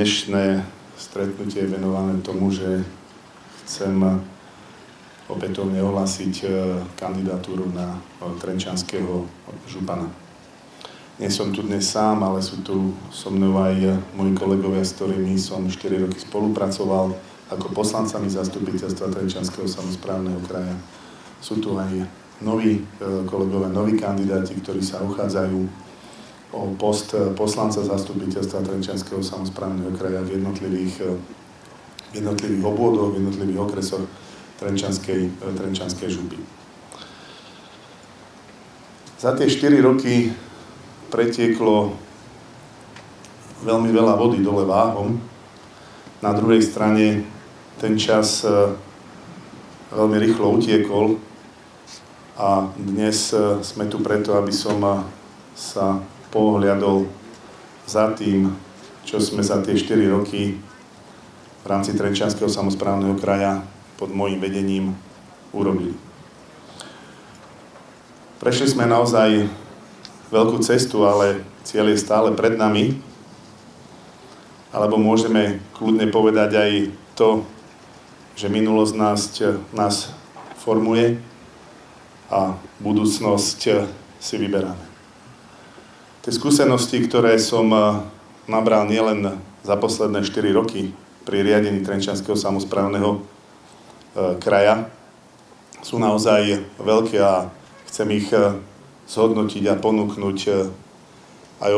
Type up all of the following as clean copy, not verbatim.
Dnešné stretnutie je venované tomu, že chcem opätovne ohlásiť kandidatúru na trenčianskeho župana. Nie som tu dnes sám, ale sú tu so mnou aj moji kolegovia, s ktorými som 4 roky spolupracoval ako poslancami zastupiteľstva Trenčianskeho samosprávneho kraja. Sú tu aj noví kolegovia, noví kandidáti, ktorí sa uchádzajú o post poslanca zastupiteľstva Trenčianskeho samosprávneho kraja v jednotlivých obvodoch, v jednotlivých okresoch Trenčianskej župy. Za tie 4 roky pretieklo veľmi veľa vody dole váhom. Na druhej strane ten čas veľmi rýchlo utiekol a dnes sme tu preto, aby som sa pohľadol za tým, čo sme za tie 4 roky v rámci Trenčianskeho samosprávneho kraja pod môjim vedením urobili. Prešli sme naozaj veľkú cestu, ale cieľ je stále pred nami. Alebo môžeme kľudne povedať aj to, že minulosť nás formuje a budúcnosť si vyberáme. Tie skúsenosti, ktoré som nabral nielen za posledné 4 roky pri riadení Trenčianskeho samosprávneho kraja, sú naozaj veľké a chcem ich zhodnotiť a ponúknuť aj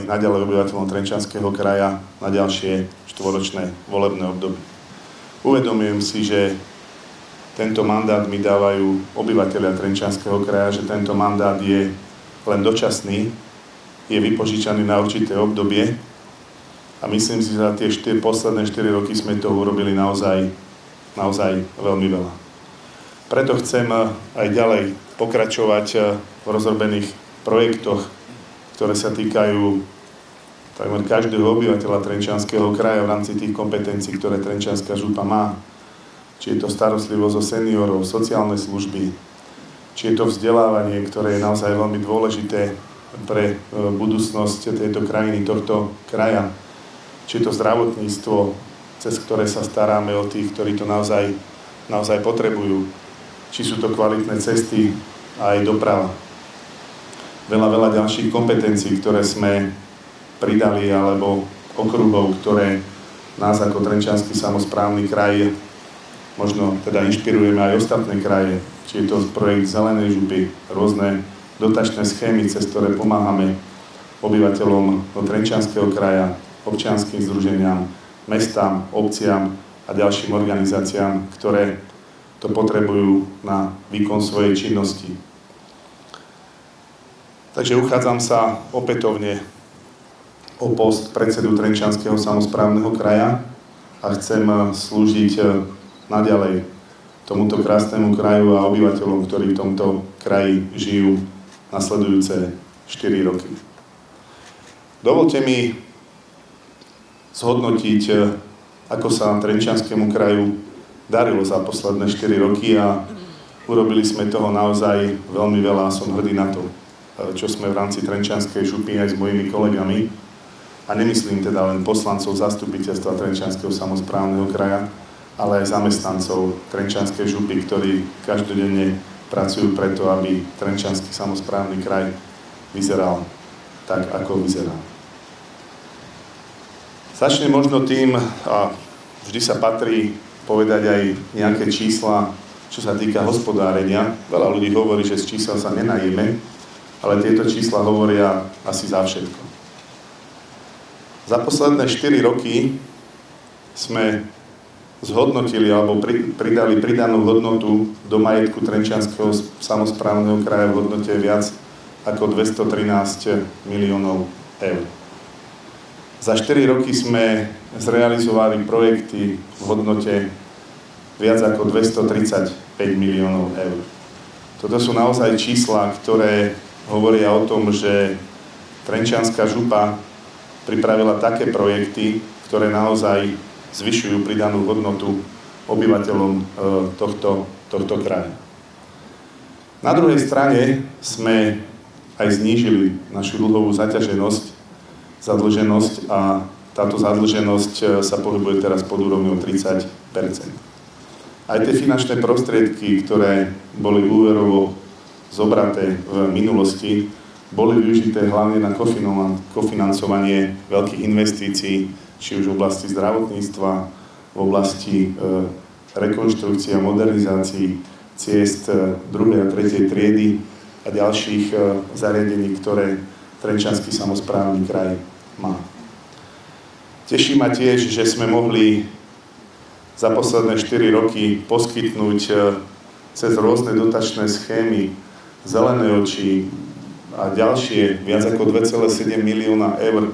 naďalej obyvateľom Trenčianskeho kraja na ďalšie 4-ročné volebné obdobie. Uvedomujem si, že tento mandát mi dávajú obyvateľia Trenčianskeho kraja, že tento mandát je len dočasný, je vypožičaný na určité obdobie a myslím si, že za tie posledné 4 roky sme toho urobili naozaj veľmi veľa. Preto chcem aj ďalej pokračovať v rozrobených projektoch, ktoré sa týkajú takmer každého obyvateľa Trenčianskeho kraja v rámci tých kompetencií, ktoré Trenčianska župa má. Či je to starostlivosť o seniorov, sociálne služby, či je to vzdelávanie, ktoré je naozaj veľmi dôležité pre budúcnosť tejto krajiny, tohto kraja. Či je to zdravotníctvo, cez ktoré sa staráme o tých, ktorí to naozaj potrebujú. Či sú to kvalitné cesty a aj doprava. Veľa ďalších kompetencií, ktoré sme pridali, alebo okruhov, ktoré nás ako Trenčiansky samosprávny kraj možno teda inšpirujeme aj ostatné kraje. Či je to projekt Zelenej župy, rôzne dotačné schémy, cez ktoré pomáhame obyvateľom Trenčianskeho kraja, občianskym združeniam, mestám, obciam a ďalším organizáciám, ktoré to potrebujú na výkon svojej činnosti. Takže uchádzam sa opätovne o post predsedu Trenčianskeho samosprávneho kraja a chcem slúžiť naďalej tomuto krásnemu kraju a obyvateľom, ktorí v tomto kraji žijú nasledujúce 4 roky. Dovoľte mi zhodnotiť, ako sa Trenčianskému kraju darilo za posledné 4 roky a urobili sme toho naozaj veľmi veľa a som hrdý na to, čo sme v rámci Trenčianskej župy aj s mojimi kolegami, a nemyslím teda len poslancov zastupiteľstva Trenčianskeho samosprávneho kraja, ale aj zamestnancov Trenčianskej župy, ktorí každodenne pracujú preto, aby Trenčiansky samosprávny kraj vyzeral tak, ako vyzerá. Začnem možno tým, a vždy sa patrí povedať aj nejaké čísla, čo sa týka hospodárenia. Veľa ľudí hovorí, že z čísel sa nenajíme, ale tieto čísla hovoria asi za všetko. Za posledné 4 roky sme zhodnotili alebo pridali pridanú hodnotu do majetku Trenčianskeho samosprávneho kraja v hodnote viac ako 213 miliónov eur. Za 4 roky sme zrealizovali projekty v hodnote viac ako 235 miliónov eur. Toto sú naozaj čísla, ktoré hovoria o tom, že Trenčianska župa pripravila také projekty, ktoré naozaj zvyšujú pridanú hodnotu obyvateľom tohto kraja. Na druhej strane sme aj znížili našu dlhovú zaťaženosť, zadlženosť a táto zadlženosť sa pohybuje teraz pod úrovňou 30%. Aj tie finančné prostriedky, ktoré boli úverovo zobraté v minulosti, boli využité hlavne na kofinancovanie veľkých investícií, či už v oblasti zdravotníctva, v oblasti rekonštrukcie a modernizácií ciest 2. a 3. triedy a ďalších zariadení, ktoré Trenčiansky samosprávny kraj má. Teší ma tiež, že sme mohli za posledné 4 roky poskytnúť cez rôzne dotačné schémy Zelené oči a ďalšie viac ako 2,7 milióna eur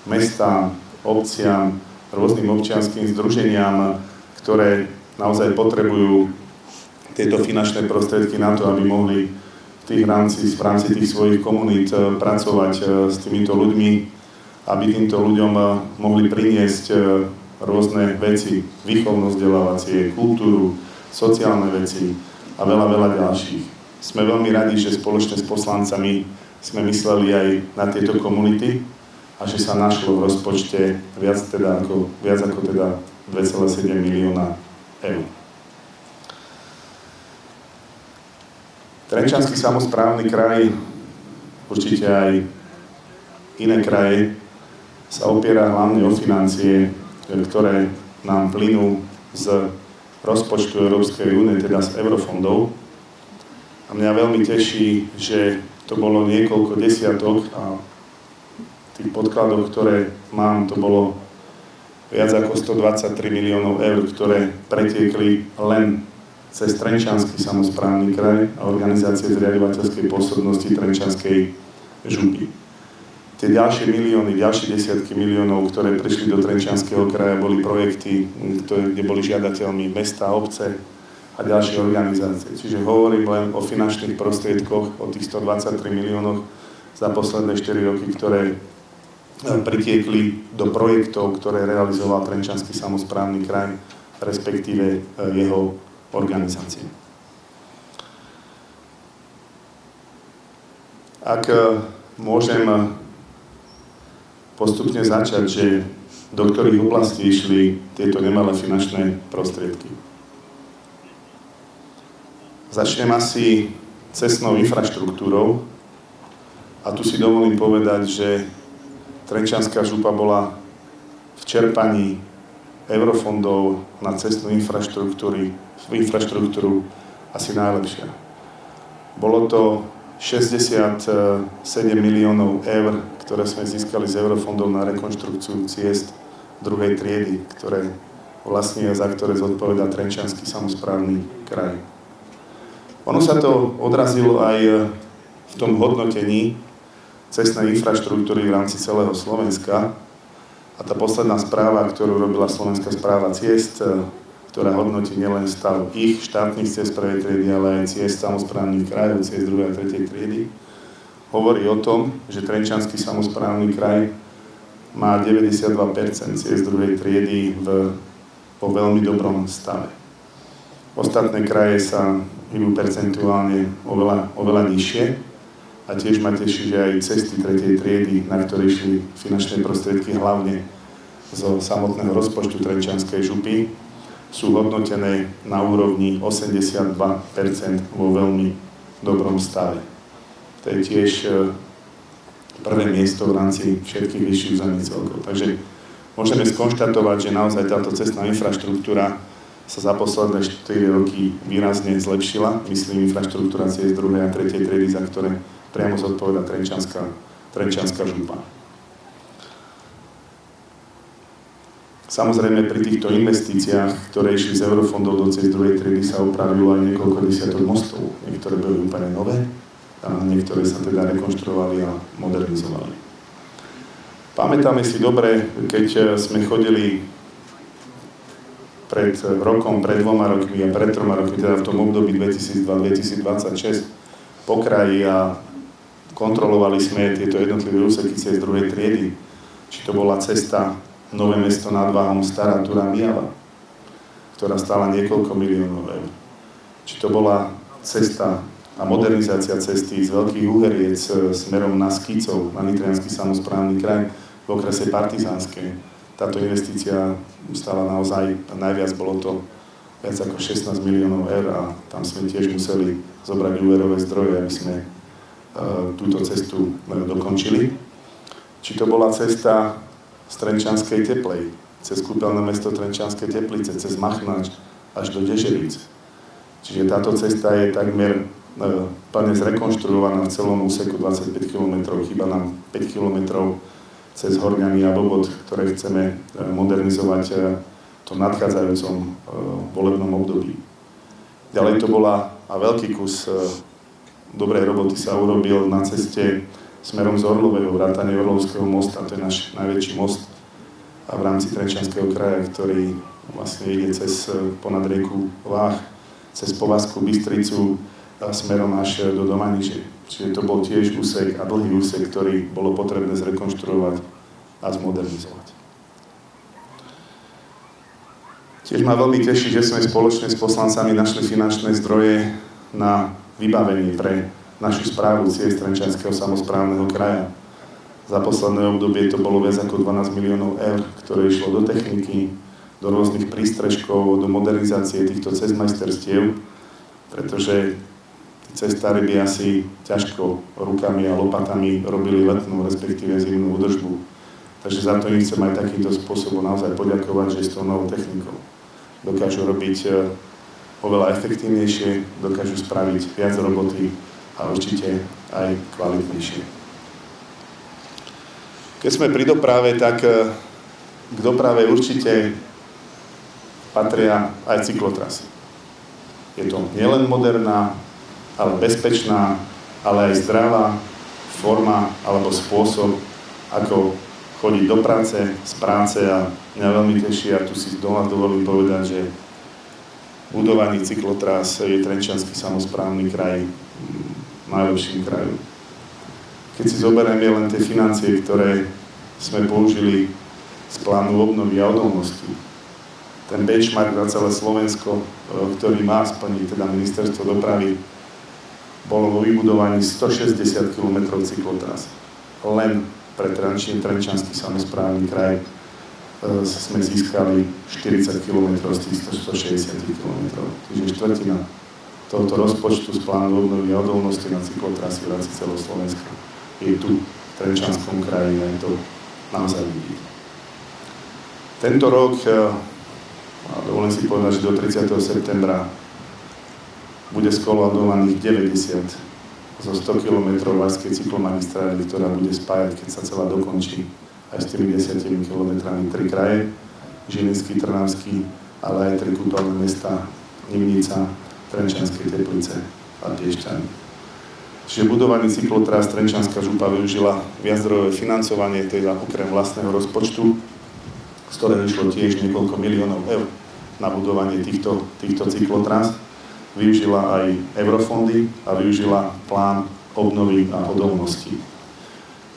mestám, obciam, rôznym občianskym združeniam, ktoré naozaj potrebujú tieto finančné prostriedky na to, aby mohli v rámci tých svojich komunít pracovať s týmito ľuďmi, aby týmto ľuďom mohli priniesť rôzne veci, výchovno-vzdelávacie, kultúru, sociálne veci a veľa, veľa ďalších. Sme veľmi radi, že spoločne s poslancami sme mysleli aj na tieto komunity a že sa našlo v rozpočte viac ako 2,7 milióna eur. Trenčiansky samosprávny kraj, určite aj iné kraje, sa opiera hlavne o financie, ktoré nám plynú z rozpočtu Európskej únie, teda z eurofondov. A mňa veľmi teší, že to bolo niekoľko desiatok a tých podkladov, ktoré mám, to bolo viac ako 123 miliónov eur, ktoré pretiekli len cez Trenčiansky samosprávny kraj a organizácie zriaďovateľskej pôsobnosti Trenčianskej župy. Tie ďalšie milióny, ďalšie desiatky miliónov, ktoré prišli do Trenčianskeho kraja, boli projekty, kde boli žiadateľmi mesta, obce a ďalšie organizácie. Čiže hovorím len o finančných prostriedkoch, o tých 123 miliónoch za posledné 4 roky, ktoré pritiekli do projektov, ktoré realizoval Trenčiansky samosprávny kraj, respektíve jeho organizácie. Ak môžem postupne začať, že do ktorých oblastí išli tieto nemalé finančné prostriedky. Začnem asi cestnou infraštruktúrou a tu si dovolím povedať, že Trenčianska župa bola v čerpaní eurofondov na cestnú infraštruktúru asi najlepšia. Bolo to 67 miliónov eur, ktoré sme získali z eurofondov na rekonštrukciu ciest 2. triedy, ktoré vlastne za ktoré zodpovedá Trenčiansky samosprávny kraj. Ono sa to odrazilo aj v tom hodnotení cestnej infraštruktúry v rámci celého Slovenska. A tá posledná správa, ktorú robila Slovenská správa ciest, ktorá hodnotí nielen stav ich štátnych ciest 1. triedy, ale aj ciest samosprávnych krajov, ciest 2. a 3. triedy, hovorí o tom, že Trenčiansky samosprávny kraj má 92% ciest 2. triedy vo veľmi dobrom stave. Ostatné kraje sa idú percentuálne oveľa nižšie a tiež ma teší, že aj cesty 3. triedy, na ktoré išli finančné prostriedky hlavne zo samotného rozpočtu Trenčianskej župy, sú hodnotené na úrovni 82% vo veľmi dobrom stave. To je tiež prvé miesto v rámci všetkých vyšších územných celkov. Takže môžeme skonštatovať, že naozaj táto cestná infraštruktúra sa za posledné 4 roky výrazne zlepšila. Myslím, infraštruktúra ciest 2. a 3. triedy, za ktoré priamo zodpovedá Trenčianska župa. Samozrejme, pri týchto investíciách, ktoré išli z eurofondov do ciest 2. triedy, sa opravilo aj niekoľko desiatok mostov. Niektoré boli úplne nové a niektoré sa teda rekonštruovali a modernizovali. Pamätáme si dobre, keď sme chodili pred rokom, pred 2 rokmi a pred 3 rokmi, teda v tom období 2002-2026 po kraji a kontrolovali sme tieto jednotlivé úseky ciest 2. triedy. Či to bola cesta Nové Mesto nad Váhom, Stará Turá-Myjava, ktorá stála niekoľko miliónov eur. Či to bola cesta a modernizácia cesty z Veľkých Úheriec smerom na Skicov, na Nitriansky samosprávny kraj, okrese Partizánskej. Táto investícia stála naozaj najviac, bolo to viac ako 16 miliónov eur a tam sme tiež museli zobrať úverové zdroje, aby sme túto cestu dokončili. Či to bola cesta z Trenčianskej Teplej, cez kúpeľné mesto Trenčianske Teplice, cez Machnač až do Deževíc. Čiže táto cesta je takmer plne zrekonštruovaná v celom úseku 25 km, chýba nám 5 km cez Horňany a Bobot, ktoré chceme modernizovať v tom nadchádzajúcom volebnom období. Ďalej to bola a veľký kus dobrej roboty sa urobil na ceste smerom z Orlového, vrátane Orlovského mosta, to je náš najväčší most a v rámci Trenčianskeho kraja, ktorý vlastne ide cez ponad rieku Váh, cez Povazku, Bystricu a smerom až do Domaniže. Čiže to bol tiež úsek a dlhý úsek, ktorý bolo potrebné zrekonštruovať a zmodernizovať. Tiež ma veľmi teší, že sme spoločne s poslancami našli finančné zdroje na vybavenie pre našu správu ciest Trenčianskeho samosprávneho kraja. Za posledné obdobie to bolo viac ako 12 miliónov eur, ktoré išlo do techniky, do rôznych prístrežkov, do modernizácie týchto cestmajsterstiev, pretože tí cestári by asi ťažko rukami a lopatami robili letnú, respektíve zimnú údržbu. Takže za to im chcem aj takýmto spôsobom naozaj poďakovať, že s tou novou technikou dokážu robiť oveľa efektívnejšie, dokážu spraviť viac roboty a určite aj kvalitnejšie. Keď sme pri doprave, tak k doprave určite patria aj cyklotrasy. Je to nielen moderná, ale bezpečná, ale aj zdravá forma alebo spôsob, ako chodiť do práce, z práce a mňa veľmi teší, a tu si doma dovolím povedať, že budovaní cyklotrás je Trenčiansky samosprávny kraj najlepším krajom. Keď si zoberieme len tie financie, ktoré sme použili z plánu obnovy a odolnosti, ten benchmark na celé Slovensko, ktorý má splniť teda ministerstvo dopravy, bolo vo vybudovaní 160 km cyklotrás. Len pre Trenčiansky samosprávny kraj sme získali 40 km z tých 160 km. Čiže štvrtina tohto rozpočtu z plánu obnovy a odolnosti na cyklotrasy v rámci celého Slovenska je tu, v Trenčianskom kraji, a je to naozaj vidieť. Tento rok, a dovolím si povedať, že do 30. septembra bude skolaudovaných 90 zo 100 km Vašskej cyklomagistrály, ktorá bude spájať, keď sa celá dokončí, aj s tými 10 km 3 kraje, Žilinský, Trnavský, ale aj 3 kúpeľné mesta, Nimnica, Trenčianske Teplice a Piešťany. Čiže budovaný cyklotrás Trenčianska župa využila viaczdrojové financovanie, teda okrem vlastného rozpočtu, z ktorého išlo tiež niekoľko miliónov eur na budovanie týchto cyklotrás. Využila aj eurofondy a využila plán obnovy a odolnosti.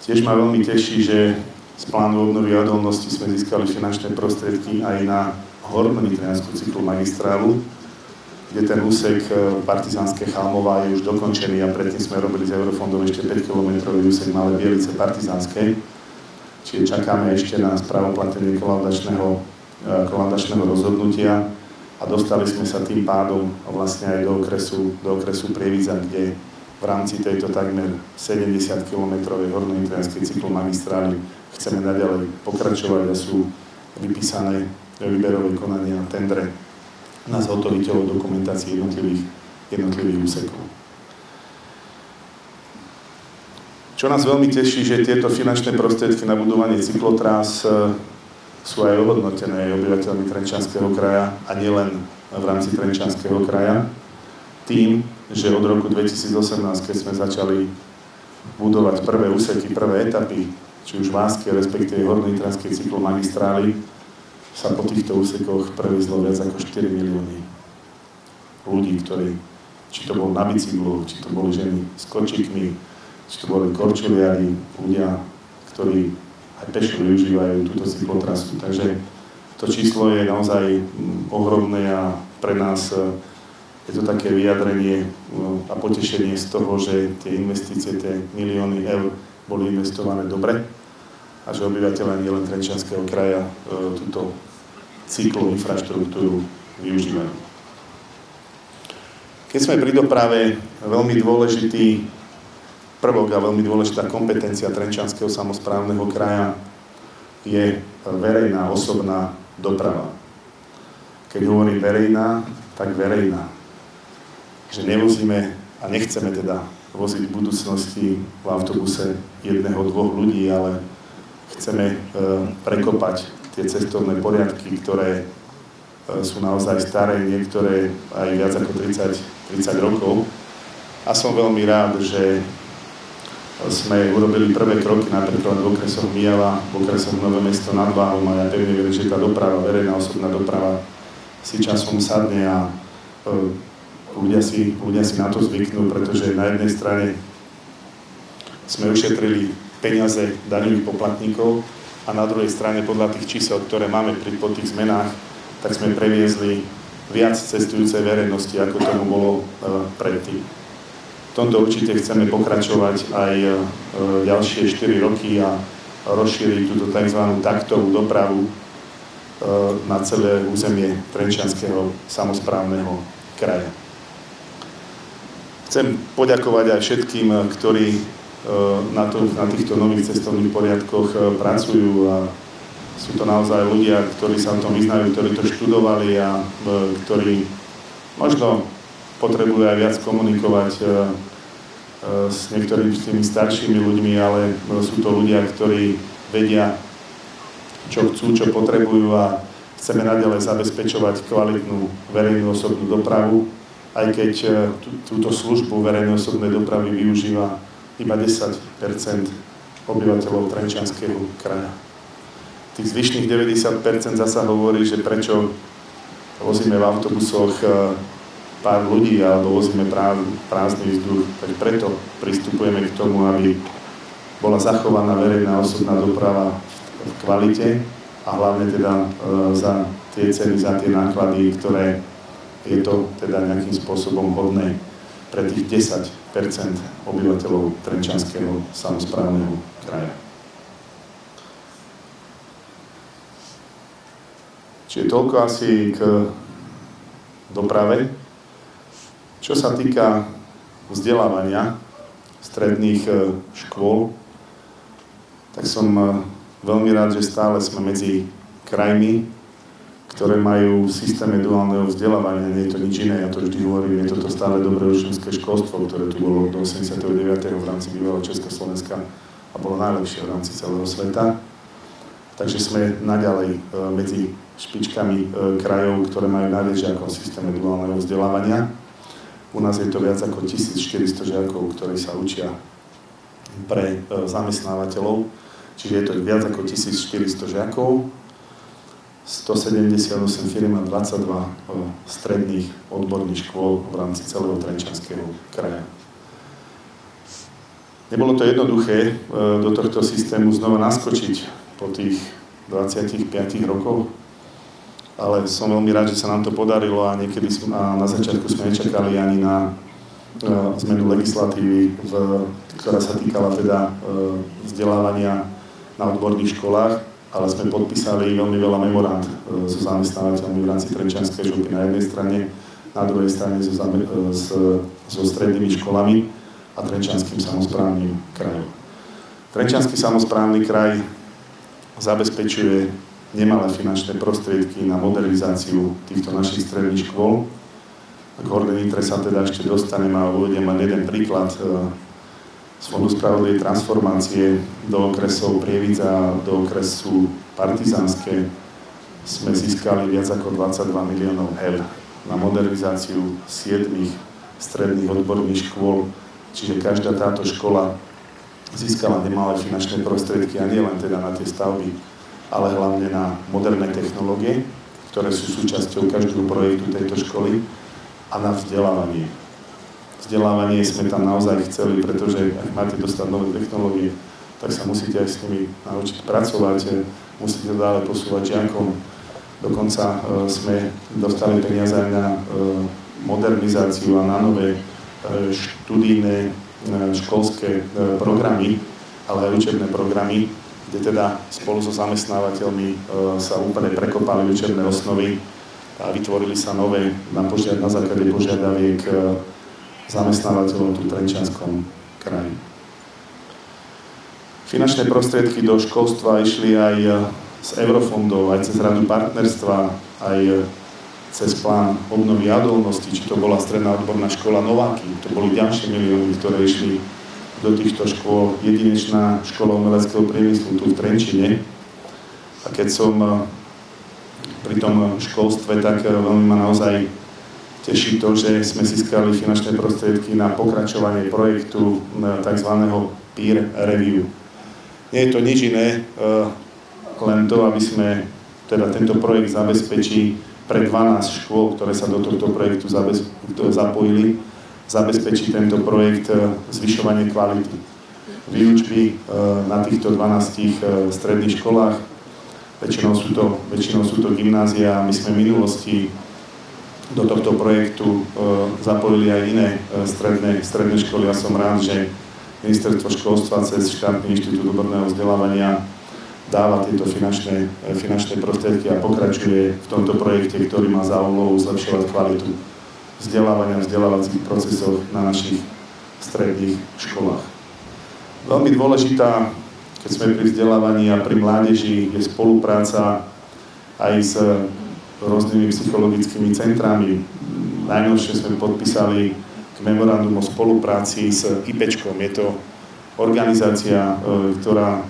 Tiež ma veľmi teší, že z plánu obnovy a odolnosti sme získali finančné prostriedky aj na hornonitriansku cyklomagistrálu, kde ten úsek Partizánske Chalmová je už dokončený a predtým sme robili z eurofondov ešte 5 km úsek Malé Bielice Partizánskej. Čiže čakáme ešte na správoplatenie kolaudačného rozhodnutia a dostali sme sa tým pádom vlastne aj do okresu Prievidza, kde v rámci tejto takmer 70 km hornonitrianskej cyklomagistrály chceme naďalej pokračovať a sú vypísané výberové konania a tendre na zhotoviteľov dokumentácií jednotlivých úsekov. Čo nás veľmi teší, že tieto finančné prostriedky na budovanie cyklotrás sú aj ohodnotené obyvateľmi Trenčianskeho kraja a nielen v rámci Trenčianskeho kraja. Tým, že od roku 2018, keď sme začali budovať prvé úseky, prvé etapy, či už Vážskej, respektíve hornonitrianskej cyklomagistrály, sa po týchto úsekoch previezlo viac ako 4 milióny ľudí, ktorí, či to bol na bicykloch, či to boli ženy s kočíkmi, či to boli korčuliari, ľudia, ktorí aj pešo využívajú túto cyklotrasu. Takže to číslo je naozaj ohromné a pre nás je to také vyjadrenie a potešenie z toho, že tie investície, tie milióny eur boli investované dobre a že obyvateľe nielen Trenčianskeho kraja túto cyklovú infraštruktúru využívajú. Keď sme pri doprave, veľmi dôležitý prvok a veľmi dôležitá kompetencia Trenčianskeho samosprávneho kraja je verejná osobná doprava. Keď hovorím verejná, tak verejná. Že nevozíme a nechceme teda voziť v budúcnosti v autobuse jedného, dvoch ľudí, ale chceme prekopať tie cestovné poriadky, ktoré sú naozaj staré, niektoré aj viac ako 30 rokov. A som veľmi rád, že sme urobili prvé kroky napríklad v okresoch Myjava, v okresoch Nové Mesto nad Váhom a ja pevne verím, že tá doprava, verejná osobná doprava si časom sadne a ľudia si na to zvyknú, pretože na jednej strane sme ušetrili peniaze daňových poplatníkov a na druhej strane podľa tých čísel, ktoré máme po tých zmenách, tak sme previezli viac cestujúcej verejnosti, ako tomu bolo predtým. V tomto určite chceme pokračovať aj ďalšie 4 roky a rozšíriť túto tzv. Taktovú dopravu na celé územie Trenčianskeho samosprávneho kraja. Chcem poďakovať aj všetkým, ktorí na týchto nových cestovných poriadkoch pracujú a sú to naozaj ľudia, ktorí sa v tom vyznajú, ktorí to študovali a ktorí možno potrebujú aj viac komunikovať s niektorými tými staršími ľuďmi, ale sú to ľudia, ktorí vedia, čo chcú, čo potrebujú a chceme naďalej zabezpečovať kvalitnú verejnú osobnú dopravu, aj keď túto službu verejnej osobnej dopravy využíva iba 10% obyvateľov Trenčianskeho kraja. Tých zvyšných 90% zasa hovorí, že prečo vozíme v autobusoch pár ľudí alebo vozíme prázdny vzduch. Tak preto pristupujeme k tomu, aby bola zachovaná verejná osobná doprava v kvalite a hlavne teda za tie ceny, za tie náklady, ktoré je to teda nejakým spôsobom hodné pre tých 10% obyvateľov Trenčianskeho samosprávneho kraja. Čiže toľko asi k doprave. Čo sa týka vzdelávania stredných škôl, tak som veľmi rád, že stále sme medzi krajmi, ktoré majú systém duálneho vzdelávania. Nie je to nič iné, ja to vždy hovorím, je toto stále dobré učňovské školstvo, ktoré tu bolo do 89. v rámci bývalého Československa a bolo najlepšie v rámci celého sveta. Takže sme naďalej medzi špičkami krajov, ktoré majú najviac žiakov v systéme duálneho vzdelávania. U nás je to viac ako 1400 žiakov, ktorí sa učia pre zamestnávateľov, čiže je to viac ako 1400 žiakov, 178 firiem a 22 stredných odborných škôl v rámci celého Trenčianskeho kraja. Nebolo to jednoduché do tohto systému znova naskočiť po tých 25 rokoch, ale som veľmi rád, že sa nám to podarilo a niekedy na začiatku sme nečakali ani na zmenu legislatívy, ktorá sa týkala teda vzdelávania na odborných školách, ale sme podpísali veľmi veľa memorand so zamestnávateľmi v rámci Trenčianskej župy na jednej strane, na druhej strane so strednými školami a Trenčianskym samosprávnym krajom. Trenčiansky samosprávny kraj zabezpečuje nemalé finančné prostriedky na modernizáciu týchto našich stredných škôl. K hornej Nitre sa teda ešte dostanem a uvediem len jeden príklad z Fondu spravodlivej transformácie do okresov Prievidza a do okresu Partizánske sme získali viac ako 22 miliónov eur na modernizáciu 7 stredných odborných škôl, čiže každá táto škola získala nemalé finančné prostriedky a nie len teda na tie stavby, ale hlavne na moderné technológie, ktoré sú súčasťou každého projektu tejto školy a na vzdelávanie. Vzdelávanie sme tam naozaj chceli, pretože ak máte dostať nové technológie, tak sa musíte aj s nimi naučiť pracovať, musíte ďalej posúvať žiakom. Dokonca sme dostali peniaze aj na modernizáciu a na nové študijné školské programy, ale aj učebné programy, kde teda spolu so zamestnávateľmi sa úplne prekopali učebné osnovy a vytvorili sa nové na základe požiadaviek zamestnávateľov tu v Trenčianskom kraji. Finančné prostriedky do školstva išli aj z eurofondov, aj cez Radu partnerstva, aj cez plán obnovy a odolnosti, či to bola stredná odborná škola Nováky. To boli ďalšie milióny, ktoré išli do týchto škôl. Jedinečná škola umeleckého priemyslu tu v Trenčine. A keď som pri tom školstve, tak veľmi ma naozaj teší to, že sme získali finančné prostriedky na pokračovanie projektu tzv. Peer review. Nie je to nič iné, len to, aby sme teda tento projekt zabezpečí pre 12 škôl, ktoré sa do tohto projektu zapojili, zabezpečí tento projekt zvyšovanie kvality výučby na týchto 12 stredných školách. Väčšinou sú to gymnázia. My sme v minulosti do tohto projektu zapojili aj iné stredné školy. Ja som rád, že Ministerstvo školstva cez štátny inštitút odborného vzdelávania dáva tieto finančné prostriedky a pokračuje v tomto projekte, ktorý má za úlohu zlepšovať kvalitu vzdelávania v vzdelávacích procesoch na našich stredných školách. Veľmi dôležitá, keď sme pri vzdelávaní a pri mládeži, je spolupráca aj s rôznymi psychologickými centrami. Najnovšie sme podpísali memorandum o spolupráci s IPčkom. Je to organizácia, ktorá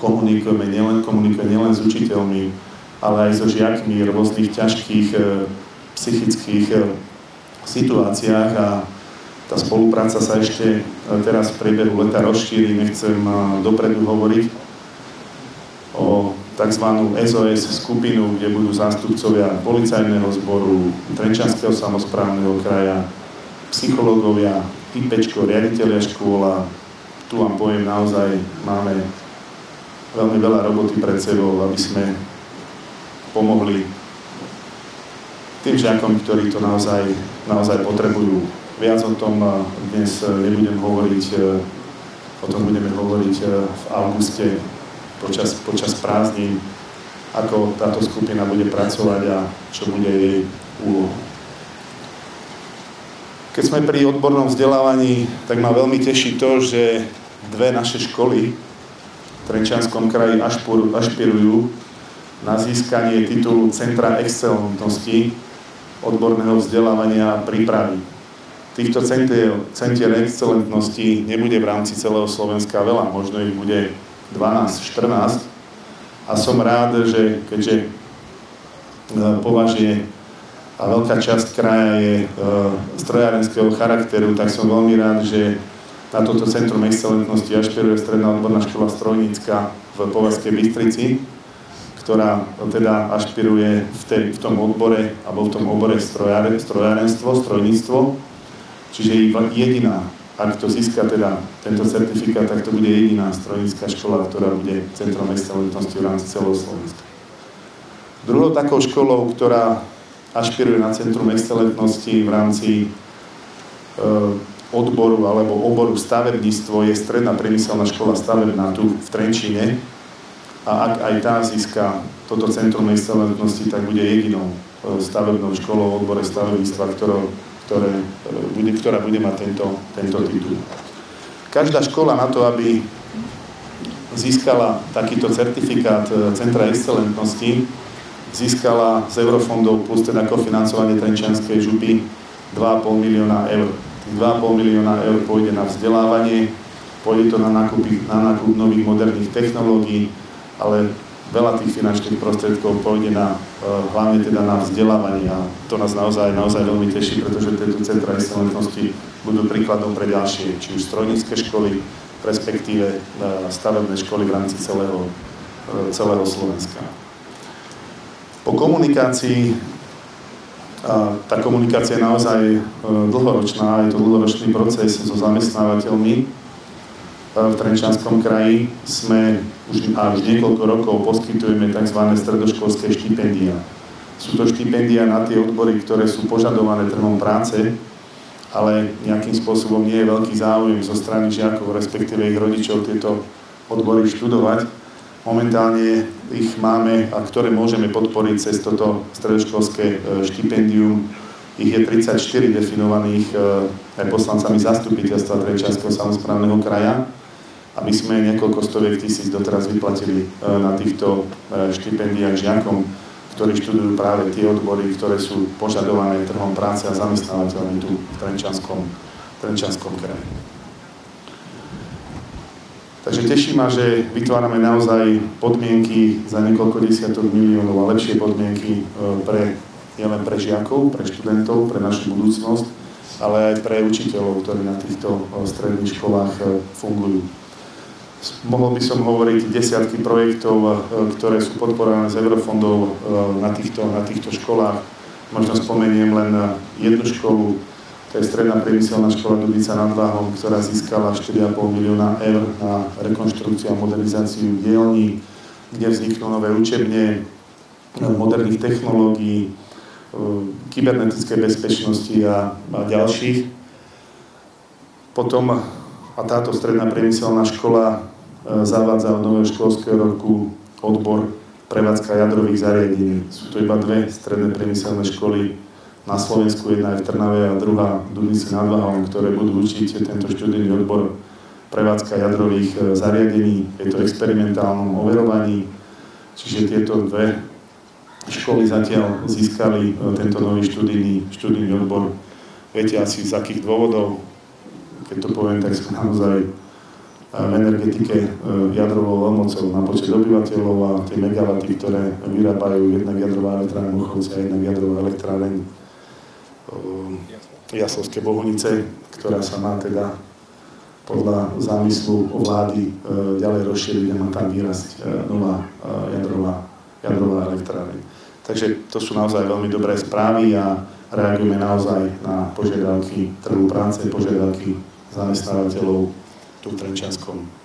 komunikuje nielen s učiteľmi, ale aj so žiakmi v rôznych ťažkých psychických situáciách a tá spolupráca sa ešte teraz v priebehu leta rozšíri. Nechcem dopredu hovoriť o tzv. SOS skupinu, kde budú zástupcovia policajného zboru, Trenčianskeho samosprávneho kraja, psychológovia, IPčko, riaditelia škôl. Tu vám poviem, naozaj máme veľmi veľa roboty pred sebou, aby sme pomohli tým žiakom, ktorí to naozaj potrebujú. Viac o tom dnes nebudem hovoriť, o tom budeme hovoriť v auguste počas prázdnin, ako táto skupina bude pracovať a čo bude jej úloha. Keď sme pri odbornom vzdelávaní, tak ma veľmi teší to, že dve naše školy v Trenčianskom kraji ašpirujú na získanie titulu Centra excelentnosti odborného vzdelávania a prípravy. Týchto centier excelentnosti nebude v rámci celého Slovenska veľa, možno ich bude 12, 14. A som rád, že keďže považie a veľká časť kraja je strojárenského charakteru, tak som veľmi rád, že na toto Centrum excelentnosti ašpiruje Stredná odborná škola Strojnícka v Považskej Bystrici, ktorá teda ašpiruje v tom odbore, alebo v tom obore strojárenstvo, strojníctvo. Čiže jediná, ak to získa teda tento certifikát, tak to bude jediná strojnícka škola, ktorá bude Centrom excelentnosti v rámci celého Slovenska. Druhou takou školou, ktorá ašpiruje na Centrum excelentnosti v rámci odboru alebo oboru stavebníctvo, je Stredná priemyselná škola stavebná tu v Trenčine. A ak aj tá získa toto Centrum excelentnosti, tak bude jedinou stavebnou školou v odbore stavebníctva, ktorá bude mať tento titul. Každá škola na to, aby získala takýto certifikát Centra excelentnosti, získala z eurofondov plus teda kofinancovanie Trenčianskej župy 2,5 milióna eur. Tých 2,5 milióna eur pôjde na vzdelávanie, pôjde to na nákup nových moderných technológií, ale veľa tých finančných prostriedkov pôjde hlavne teda na vzdelávanie a to nás naozaj veľmi teší, pretože tieto centra excelentnosti budú príkladom pre ďalšie, či už strojnícke školy, respektíve stavebné školy v rámci celého Slovenska. Po komunikácii, tá komunikácia je naozaj dlhoročná, je to dlhoročný proces so zamestnávateľmi v Trenčianskom kraji. Sme už niekoľko rokov poskytujeme tzv. Stredoškolské štipendia. Sú to štipendia na tie odbory, ktoré sú požadované trhom práce, ale nejakým spôsobom nie je veľký záujem zo strany žiakov, respektíve ich rodičov tieto odbory študovať. Momentálne ich máme a ktoré môžeme podporiť cez toto stredoškolské štipendium. Ich je 34 definovaných aj poslancami zastupiteľstva Trenčianskeho samosprávneho kraja a my sme niekoľko stoviek tisíc doteraz vyplatili na týchto štipendiách žiakom, ktorí študujú práve tie odbory, ktoré sú požadované trhom práce a zamestnávateľmi tu v Trenčianskom kraji. Takže teší ma, že vytvárame naozaj podmienky za niekoľko desiatok miliónov a lepšie podmienky nielen pre žiakov, pre študentov, pre našu budúcnosť, ale aj pre učiteľov, ktorí na týchto stredných školách fungujú. Mohol by som hovoriť desiatky projektov, ktoré sú podporované z eurofondov na týchto školách. Možno spomeniem len jednu školu, to je Stredná priemyselná škola Dubica nad Váhom, ktorá získala 4,5 milióna eur na rekonštrukciu a modernizáciu dielní, kde vzniknú nové učebne moderných technológií, kybernetickej bezpečnosti a ďalších. Potom a táto Stredná priemyselná škola zavádza od nového školského roku odbor prevádzka jadrových zariadení. Sú to iba dve stredné priemyselné školy na Slovensku, jedna je v Trnave a druhá v Dubnici nad Váhom, ktoré budú učiť tento študijný odbor prevádzka jadrových zariadení. Je to experimentálnom overovaní, čiže tieto dve školy zatiaľ získali tento nový študijný odbor. Viete asi z akých dôvodov, keď to poviem, tak sme naozaj v energetike jadrovou veľmocou na počet obyvateľov a tie megawaty, ktoré vyrábajú jednak jadrová elektráreň Mochovce a jednak jadrová elektráreň Jaslovské Bohunice, ktorá sa má teda podľa zámyslu vlády ďalej rozšíriť a má tam vyrásť nová jadrová elektráreň. Takže to sú naozaj veľmi dobré správy a reagujeme naozaj na požiadavky trhu práce, požiadavky zamestnávateľov tu v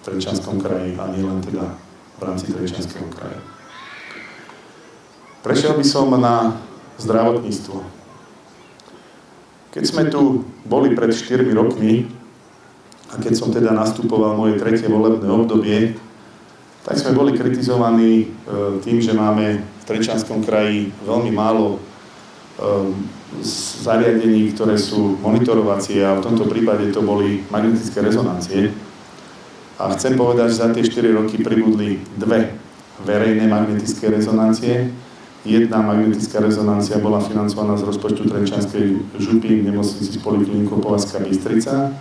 Trenčianskom kraji a nielen teda v rámci Trenčianskeho kraja. Prešiel by som na zdravotníctvo. Keď sme tu boli pred 4 rokmi a keď som teda nastupoval moje 3. volebné obdobie, tak sme boli kritizovaní tým, že máme v Trenčianskom kraji veľmi málo zariadení, ktoré sú monitorovacie a v tomto prípade to boli magnetické rezonancie. A chcem povedať, že za tie 4 roky pribudli dve verejné magnetické rezonancie. Jedna magnetická rezonancia bola financovaná z rozpočtu Trenčianskej župy v nemocnici s poliklinikou Povazka Bystrica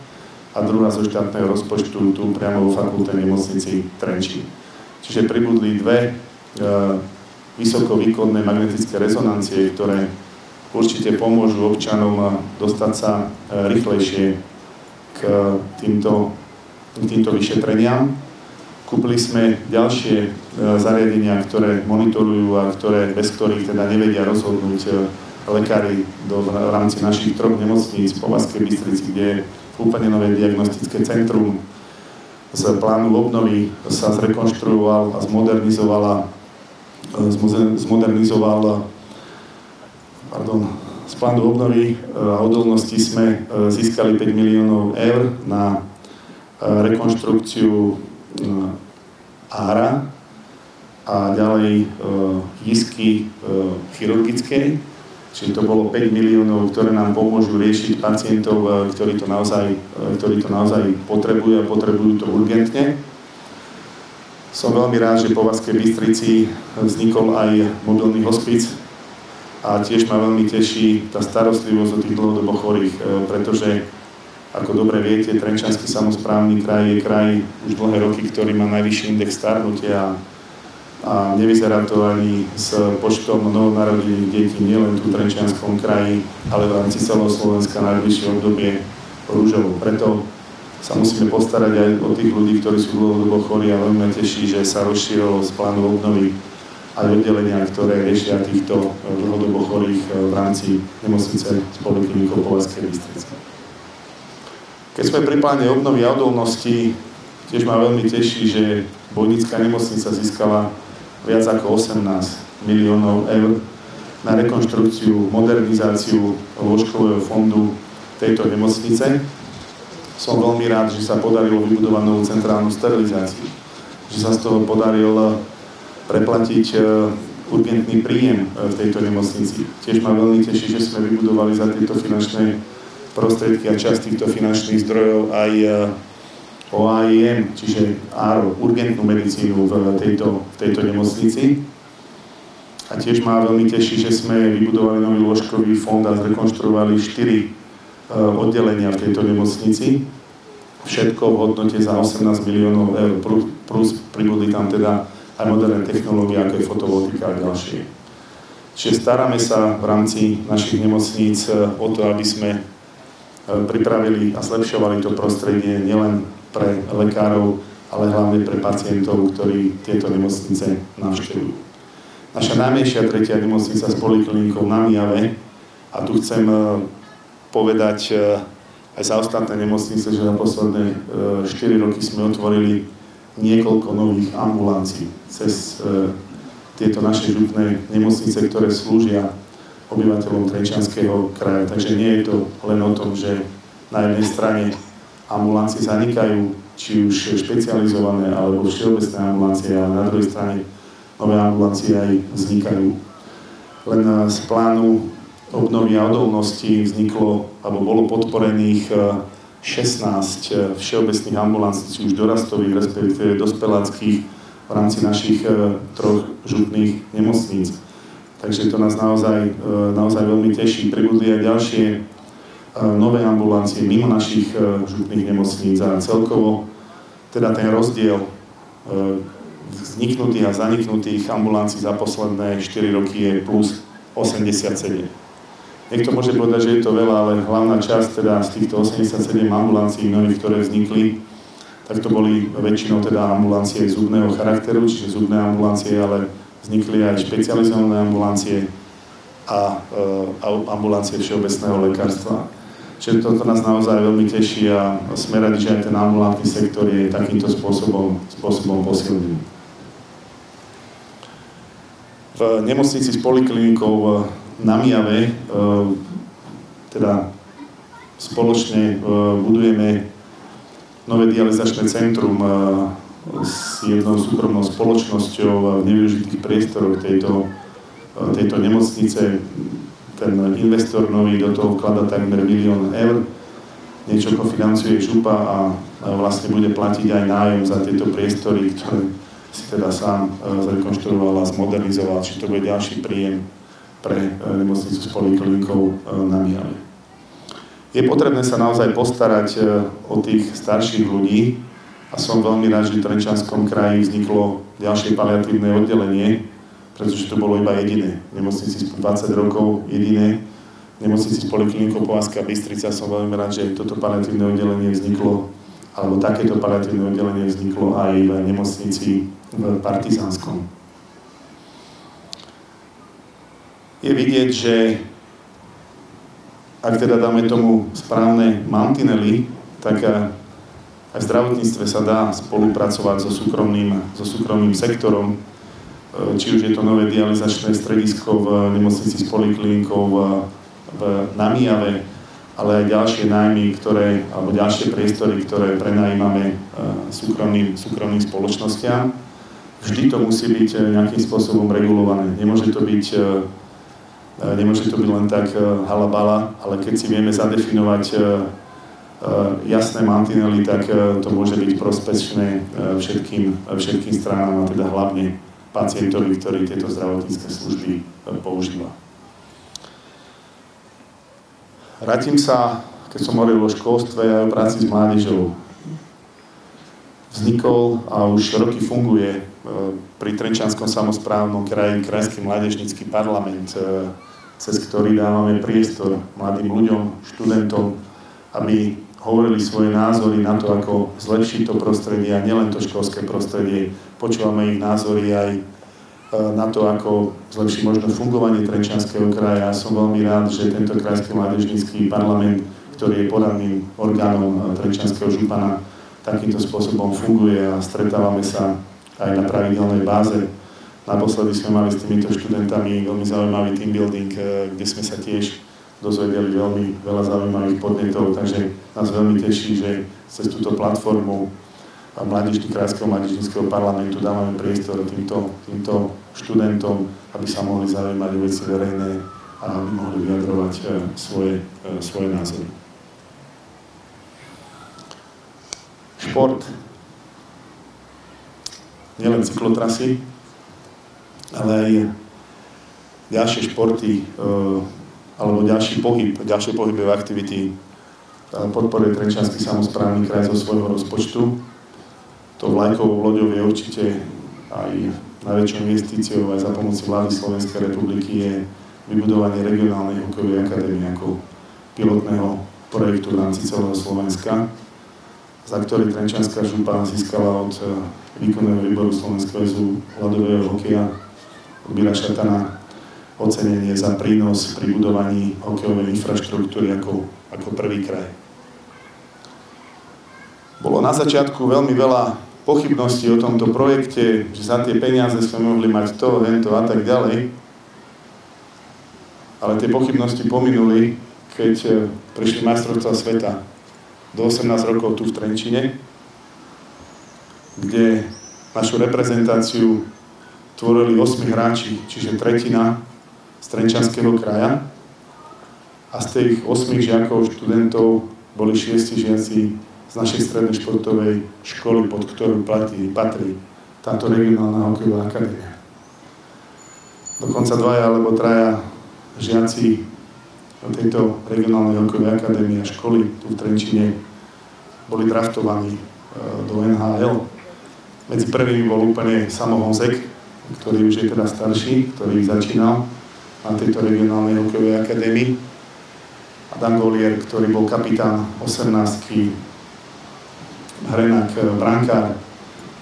a druhá zo štátneho rozpočtu tu priamo vo fakultnej nemocnici Trenčín. Čiže pribudli dve vysokovýkonné magnetické rezonancie, ktoré určite pomôžu občanom dostať sa rýchlejšie k týmto vyšetreniam. Kúpili sme ďalšie zariadenia, ktoré monitorujú a bez ktorých teda nevedia rozhodnúť lekári v rámci našich 3 nemocníc v Povazkej Bystrici, kde je úplne nové diagnostické centrum. Z plánu obnovy sa zrekonštruoval a z plánu obnovy a odolnosti sme získali 5 miliónov eur na rekonštrukciu ára a ďalej hýsky chirurgickej. Čiže to bolo 5 miliónov, ktoré nám pomôžu riešiť pacientov, ktorí to naozaj potrebujú a potrebujú to urgentne. Som veľmi rád, že po Povazkej Bystrici vznikol aj mobilný hospic a tiež ma veľmi teší tá starostlivosť o tých dlhodobo chorých, pretože ako dobre viete, Trenčiansky samosprávny kraj je kraj už dlhé roky, ktorý má najvyšší index starnutia a nevyzerá to ani s počtom novonarodených detí nielen tu v Trenčianskom kraji, ale v rámci celého Slovenska na najbližšie obdobie rúžovo. Preto sa musíme postarať aj o tých ľudí, ktorí sú dlhodobo chorí a veľmi ma teší, že sa rozšírilo z plánu obnovy aj oddelenia, ktoré riešia týchto dlhodobo chorých v rámci nemocnice s poliklinikou Povazkej Bystrice. Keď sme pri pláne obnovy a odolnosti, tiež ma veľmi teší, že Bojnická nemocnica získala viac ako 18 miliónov eur na rekonštrukciu, modernizáciu lôžkového fondu tejto nemocnice. Som veľmi rád, že sa podarilo vybudovať novú centrálnu sterilizáciu, že sa z toho podaril preplatiť urgentný príjem v tejto nemocnici. Tiež ma veľmi teší, že sme vybudovali za tieto finančné prostriedky a časť týchto finančných zdrojov aj OAIM, čiže ARO, urgentnú medicínu v tejto nemocnici. A tiež ma veľmi teší, že sme vybudovali nový lôžkový fond a zrekonštruovali 4 oddelenia v tejto nemocnici. Všetko v hodnote za 18 miliónov eur, plus pribudli tam teda aj moderné technológie, ako je fotovoltika a ďalšie. Čiže staráme sa v rámci našich nemocníc o to, aby sme pripravili a zlepšovali to prostredie nielen pre lekárov, ale hlavne pre pacientov, ktorí tieto nemocnice navštevujú. Naša najmenšia tretia nemocnica s poliklinikou na Myjave, a tu chcem povedať aj za ostatné nemocnice, že za posledné 4 roky sme otvorili niekoľko nových ambulancií cez tieto naše župné nemocnice, ktoré slúžia obyvateľom Trenčianskeho kraja. Takže nie je to len o tom, že na jednej strane ambulancie zanikajú, či už špecializované alebo všeobecné ambulancie, ale na druhej strane nové ambulancie aj vznikajú. Len z plánu obnovy a odolnosti vzniklo, alebo bolo podporených 16 všeobecných ambulancií, či už dorastových, respektíve dospeláckých v rámci našich 3 župných nemocníc. Takže to nás naozaj veľmi teší. Pribudli aj ďalšie nové ambulancie mimo našich župných nemocníc a celkovo teda ten rozdiel vzniknutých a zaniknutých ambulancií za posledné 4 roky je plus 87. Niekto môže povedať, že je to veľa, ale hlavná časť teda z týchto 87 ambulancií nových, ktoré vznikli, tak to boli väčšinou teda ambulancie zubného charakteru, čiže zubné ambulancie, ale vznikli aj špecializované ambulancie a ambulancie všeobecného lekárstva. Čiže toto nás naozaj veľmi teší a sme radi, že aj ten ambulantný sektor je takýmto spôsobom posilnený. V nemocnici s poliklinikou na Myjave teda spoločne budujeme nové dializačné centrum s jednou súkromnou spoločnosťou v nevyužitých priestoroch tejto nemocnice. Ten investor nový do toho vklada takmer 1 000 000 eur. Niečo financuje župa a vlastne bude platiť aj nájom za tieto priestory, ktoré si teda sám zrekonštruoval a zmodernizoval. Čiže to bude ďalší príjem pre nemocnicu s poliklinikou na Myjave. Je potrebné sa naozaj postarať o tých starších ľudí a som veľmi rád, že v Trenčianskom kraji vzniklo ďalšie paliatívne oddelenie, pretože to bolo iba jediné. V nemocnici 20 rokov jediné. V nemocnici s poliklinikou Považská Bystrica som veľmi rád, že toto paliatívne oddelenie vzniklo, alebo takéto paliatívne oddelenie vzniklo aj v nemocnici v Partizánskom. Je vidieť, že ak teda dáme tomu správne mantinely, tak aj v zdravotníctve sa dá spolupracovať so súkromným sektorom. Či už je to nové dializačné stredisko v nemocnici s poliklinikou na Myjave, ale aj ďalšie nájmy, alebo ďalšie priestory, ktoré prenajímame súkromným spoločnostiam. Vždy to musí byť nejakým spôsobom regulované. Nemôže to byť len tak halabala, ale keď si vieme zadefinovať jasné mantinely, tak to môže byť prospešné všetkým stranám a teda hlavne pacientovi, ktorý tieto zdravotnícke služby používa. Vrátim sa, keď som hovoril o školstve a o práci s mládežou. Vznikol a už roky funguje pri Trenčianskom samosprávnom kraji krajský mládežnícky parlament, cez ktorý dávame priestor mladým ľuďom, študentom, aby hovorili svoje názory na to, ako zlepšiť to prostredie a nielen to školské prostredie. Počúvame ich názory aj na to, ako zlepšiť možno fungovanie Trenčianskeho kraja. Som veľmi rád, že tento krajský mládežnícky parlament, ktorý je poradným orgánom Trenčianskeho župana, takýmto spôsobom funguje a stretávame sa aj na pravidelnej báze. Naposledy sme mali s týmito študentami veľmi zaujímavý team building, kde sme sa tiež dozvedeli veľmi veľa zaujímavých podnetov, takže nás veľmi teší, že cez túto platformu mládežníckeho parlamentu dávame priestor týmto študentom, aby sa mohli zaujímať o veci verejné a aby mohli vyjadrovať svoje názory. Šport. Nielen cyklotrasy, ale aj ďalšie športy alebo ďalšie pohybové aktivity podporuje Trenčiansky samosprávny kraj zo svojho rozpočtu. To vlajkovou loďou je určite aj najväčšou investíciou aj za pomoci vlády Slovenskej republiky je vybudovanie regionálnej hokejovej akadémie ako pilotného projektu v rámci celého Slovenska, za ktorý Trenčianska župa získala od výkonného výboru Slovenského zväzu ľadového hokeja od Bíra Šatana ocenenie za prínos pri budovaní hokejovej infraštruktúry ako prvý kraj. Bolo na začiatku veľmi veľa pochybností o tomto projekte, že za tie peniaze sme mohli mať to, hento a tak ďalej. Ale tie pochybnosti pominuli, keď prišli majstrovstvá sveta do 18 rokov tu v Trenčine, kde našu reprezentáciu tvorili 8 hráči, čiže tretina z Trenčianskeho kraja. A z tých 8 žiakov, študentov boli 6 žiaci z našej strednej športovej školy, pod ktorú patrí táto regionálna hokejová akadémia. Dokonca 2 alebo 3 žiaci tejto regionálnej hokejovej akadémie a školy tu v Trenčine boli draftovaní do NHL. Medzi prvými bol úplne Samo Honzek, ktorý už je teda starší, ktorý začínal na tejto regionálnej hokejovej akadémii. Adam Golier, ktorý bol kapitán 18-ky, Hrenák, brankár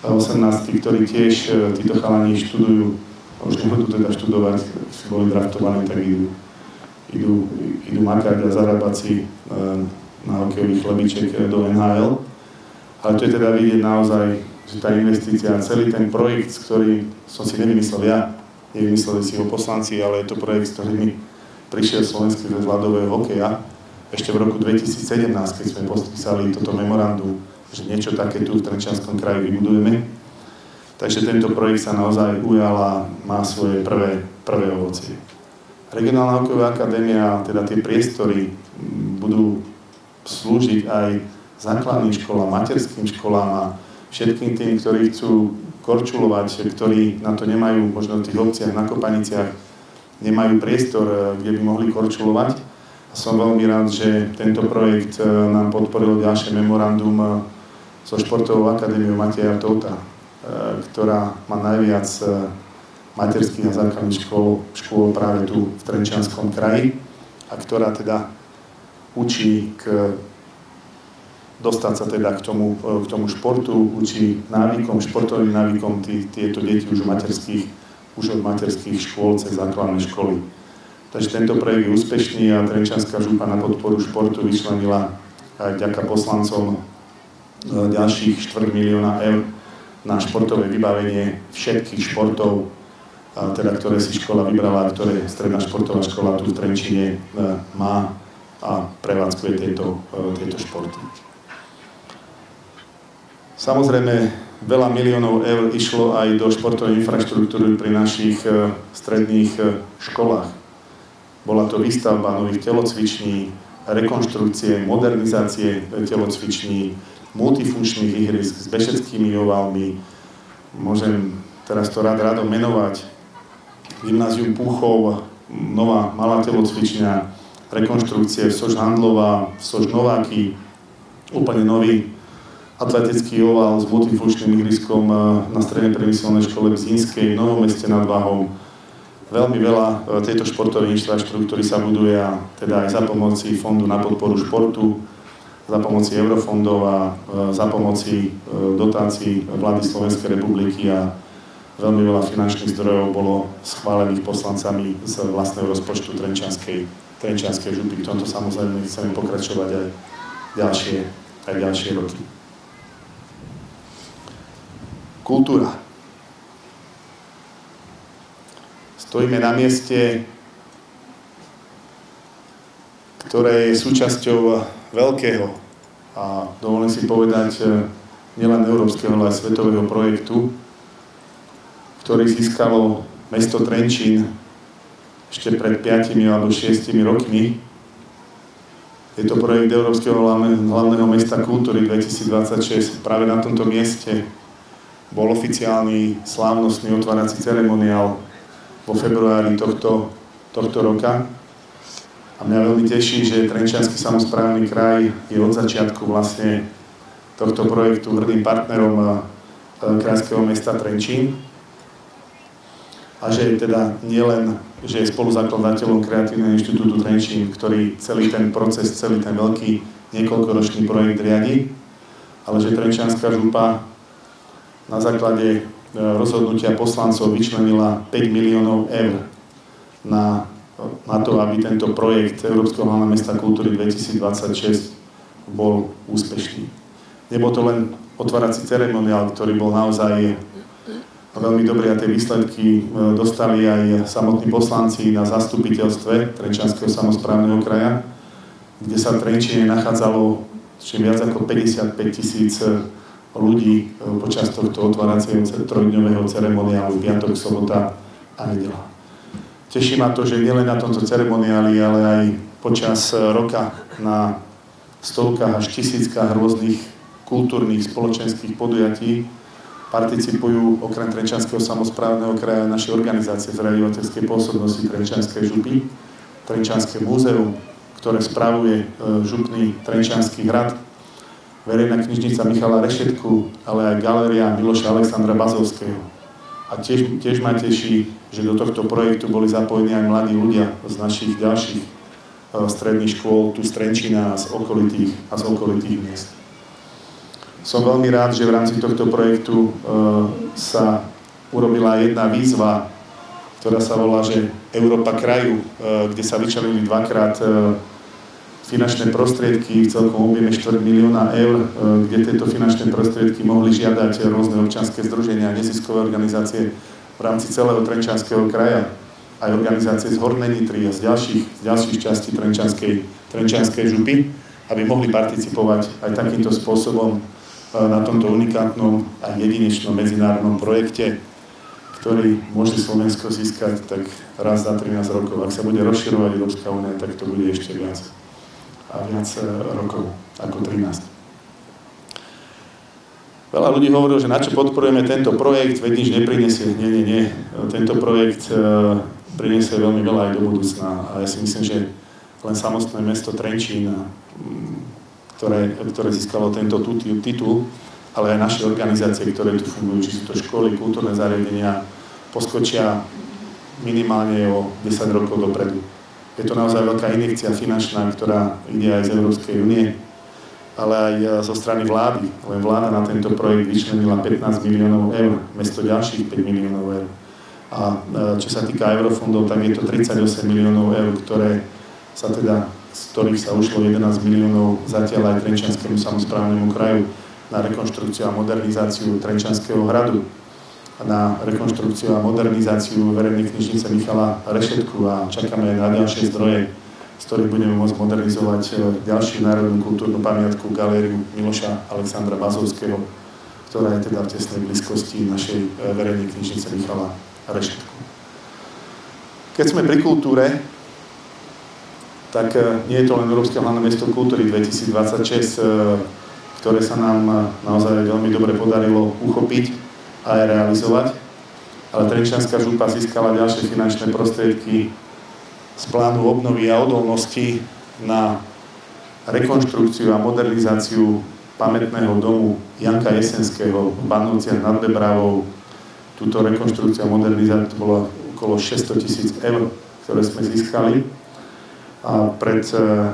18-ky, ktorí tiež títo chalani študujú, už nebudú teda študovať, si boli draftovaní, tak idú makať a zarábať si na hokejový chlebiček do NHL. Ale to je teda vidieť naozaj, že tá investícia, celý ten projekt, ktorý som si nevymyslel ja, nevymysleli si ho poslanci, ale je to projekt, s ktorým prišiel Slovenský zväz ľadového hokeja ešte v roku 2017, keď sme podpísali toto memorandum, že niečo také tu v Trenčianskom kraji vybudujeme. Takže tento projekt sa naozaj ujal a má svoje prvé ovocie. Regionálna hokejová akadémia, teda tie priestory budú slúžiť aj základným školám, materským školám a všetkým tým, ktorí chcú korčulovať, ktorí na to nemajú, možno v tých obciach, na Kopaniciach, nemajú priestor, kde by mohli korčulovať. A som veľmi rád, že tento projekt nám podporilo ďalšie memorandum so Športovou akadémiou Mateja Tóta, ktorá má najviac materských a základných škôl práve tu v Trenčianskom kraji a ktorá teda učí dostať sa teda k tomu športu, učí športovým návykom tieto deti už od materských škôl cez základné školy. Takže tento projekt je úspešný a Trenčianska župa na podporu športu vyčlenila aj vďaka poslancom ďalších 250 000 eur na športové vybavenie všetkých športov, teda ktoré si škola vybrala, ktoré stredná športová škola tu v Trenčine má a prevádzkuje tieto športy. Samozrejme, veľa miliónov eur išlo aj do športovej infraštruktúry pri našich stredných školách. Bola to výstavba nových telocviční, rekonštrukcie, modernizácie telocviční, multifunkčných ihrisk s bežeckými oválmi. Môžem teraz to rád menovať. Gymnázium Púchov, nová malá telocvičňa, rekonštrukcie Sož Handlová, Sož Nováky, úplne nový atletický oval s multifunkčným ihriskom na strednej priemyselnej škole v Zínskej, v Novom Meste nad Váhom. Veľmi veľa tejto športovej infraštruktúry sa buduje a teda aj za pomoci Fondu na podporu športu, za pomoci eurofondov a za pomoci dotácií vlády Slovenskej republiky a veľmi veľa finančných zdrojov bolo schválených poslancami z vlastného rozpočtu Trenčianskej župy. V tomto samozrejme chceme pokračovať aj ďalšie roky. Kultúra. Stojíme na mieste, ktoré je súčasťou veľkého a dovolím si povedať nielen európskeho, ale aj svetového projektu, ktorý získalo mesto Trenčín ešte pred 5 alebo 6 rokmi. Je to projekt Európskeho hlavného mesta kultúry 2026. Práve na tomto mieste bol oficiálny slávnostný otvárací ceremoniál vo februári tohto roka. A mňa veľmi teší, že Trenčiansky samosprávny kraj je od začiatku vlastne tohto projektu hrdým partnerom krajského mesta Trenčín. A že teda nielen, že je spoluzakladateľom Kreatívneho inštitútu Trenčín, ktorý celý ten proces, celý ten veľký niekoľkoročný projekt riadi, ale že Trenčianska župa na základe rozhodnutia poslancov vyčlenila 5 miliónov eur na to, aby tento projekt Európskeho hlavného mesta kultúry 2026 bol úspešný. Nebol to len otvárací ceremoniál, ktorý bol naozaj veľmi dobrý a tie výsledky dostali aj samotní poslanci na zastupiteľstve Trenčianskeho samosprávneho kraja, kde sa v Trenčíne nachádzalo viac ako 55 000 ľudí počas tohto otváracieho trojdňového ceremoniálu v piatok, sobota a nedeľa. Teší ma to, že nielen na tomto ceremoniáli, ale aj počas roka na stovkách až tisíckach rôznych kultúrnych, spoločenských podujatí participujú okrem Trenčianskeho samosprávneho kraja naše organizácie zriaďovateľskej pôsobnosti Trenčianskej župy, Trenčianske múzeum, ktoré spravuje župný Trenčiansky hrad, verejná knižnica Michala Rešetku, ale aj galéria Miloša Alexandra Bazovského. A tiež ma teší, že do tohto projektu boli zapojení aj mladí ľudia z našich ďalších stredných škôl tu z Trenčína a z okolitých miest. Som veľmi rád, že v rámci tohto projektu sa urobila jedna výzva, ktorá sa volá, že Európa kraju, kde sa vyčlenili dvakrát finančné prostriedky v celkom objeme 4 milióna eur, kde tieto finančné prostriedky mohli žiadať rôzne občianske združenia a neziskové organizácie v rámci celého Trenčianskeho kraja, aj organizácie z Hornej Nitry a z ďalších častí Trenčianskej župy, aby mohli participovať aj takýmto spôsobom na tomto unikátnom a jedinečnom medzinárodnom projekte, ktorý môže Slovensko získať tak raz za 13 rokov. Ak sa bude rozširovať Európska únia, tak to bude ešte viac rokov ako 13. Veľa ľudí hovorilo, že na čo podporujeme tento projekt, veď nič neprinesie. Nie. Tento projekt prinesie veľmi veľa aj do budúcna. A ja si myslím, že len samotné mesto Trenčín, ktoré získalo tento titul, ale aj naše organizácie, ktoré tu fungujú, či sú to školy, kultúrne zariadenia, poskočia minimálne o 10 rokov dopredu. Je to naozaj veľká injekcia finančná, ktorá ide aj z Európskej únie, ale aj zo strany vlády. Len vláda na tento projekt vyčlenila 15 miliónov eur, mesto ďalších 5 miliónov eur. A čo sa týka eurofondov, tak je to 38 miliónov eur, z ktorých sa ušlo 11 miliónov zatiaľ aj Trenčianskému samosprávnemu kraju na rekonštrukciu a modernizáciu Trenčianskeho hradu, na rekonštrukciu a modernizáciu verejnej knižnice Michala Rešetku a čakáme aj na ďalšie zdroje, z ktorých budeme môcť modernizovať ďalšiu národnú kultúrnu pamiatku galériu Miloša Alexandra Bazovského, ktorá je teda v tesnej blízkosti našej verejnej knižnice Michala Rešetku. Keď sme pri kultúre, tak nie je to len Európske hlavné mesto kultúry 2026, ktoré sa nám naozaj veľmi dobre podarilo uchopiť a aj realizovať, ale Trenčianska župa získala ďalšie finančné prostriedky z plánu obnovy a odolnosti na rekonštrukciu a modernizáciu pamätného domu Janka Jesenského v Banovciach nad Bebravou. Túto rekonštrukciu a modernizáciu bolo okolo 600 000 eur, ktoré sme získali. A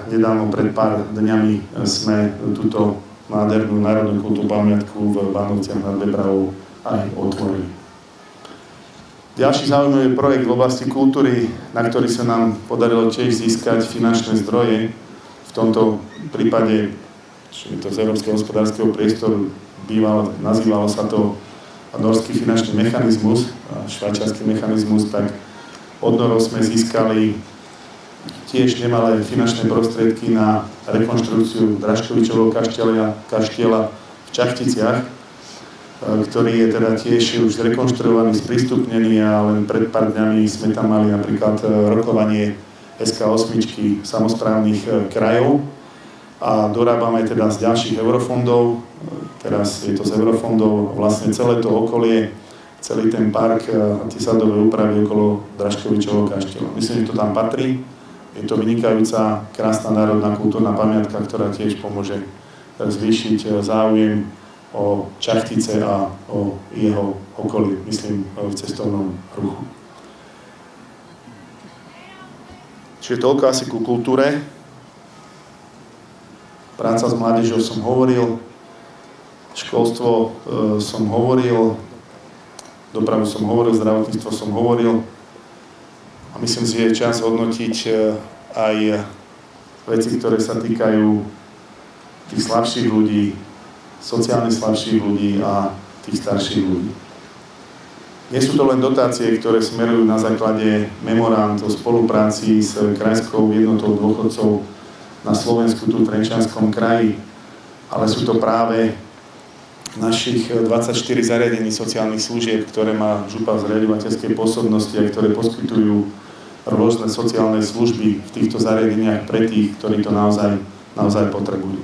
nedávno, pred pár dňami sme túto nádhernú národnú kultúrnu pamiatku v Banovciach nad Bebravou aj otvorili. Ďalší zaujímavý projekt v oblasti kultúry, na ktorý sa nám podarilo tiež získať finančné zdroje, v tomto prípade, či je to z Európskeho hospodárskeho priestoru, nazývalo sa to norský finančný mechanizmus, švajčiarsky mechanizmus, tak od Norov sme získali tiež nemalé finančné prostriedky na rekonštrukciu Draškovičovho kaštieľa v Čachticiach, ktorý je teda tiež už zrekonštruovaný, sprístupnený a len pred pár dňami sme tam mali napríklad rokovanie SK8 samosprávnych krajov a dorábame teda z ďalších eurofondov, teraz je to z eurofondov vlastne celé to okolie, celý ten park a tie sadové úpravy okolo Dražkovičovho kaštieľa. Myslím, že to tam patrí. Je to vynikajúca, krásna národná kultúrna pamiatka, ktorá tiež pomôže zvýšiť záujem o Čachtice a o jeho okolí, myslím, v cestovnom ruchu. Čiže toľko asi ku kultúre. Práca s mládežou som hovoril, školstvo som hovoril, dopravu som hovoril, zdravotníctvo som hovoril. A myslím si, že je čas hodnotiť aj veci, ktoré sa týkajú tých slabších ľudí, sociálne slabších ľudí a tých starších ľudí. Nie sú to len dotácie, ktoré smerujú na základe memorand o spolupráci s krajskou jednotou dôchodcov na Slovensku, tu v Trenčianskom kraji, ale sú to práve našich 24 zariadení sociálnych služieb, ktoré má župa v zriaďovateľskej pôsobnosti a ktoré poskytujú rôzne sociálne služby v týchto zariadeniach pre tých, ktorí to naozaj potrebujú.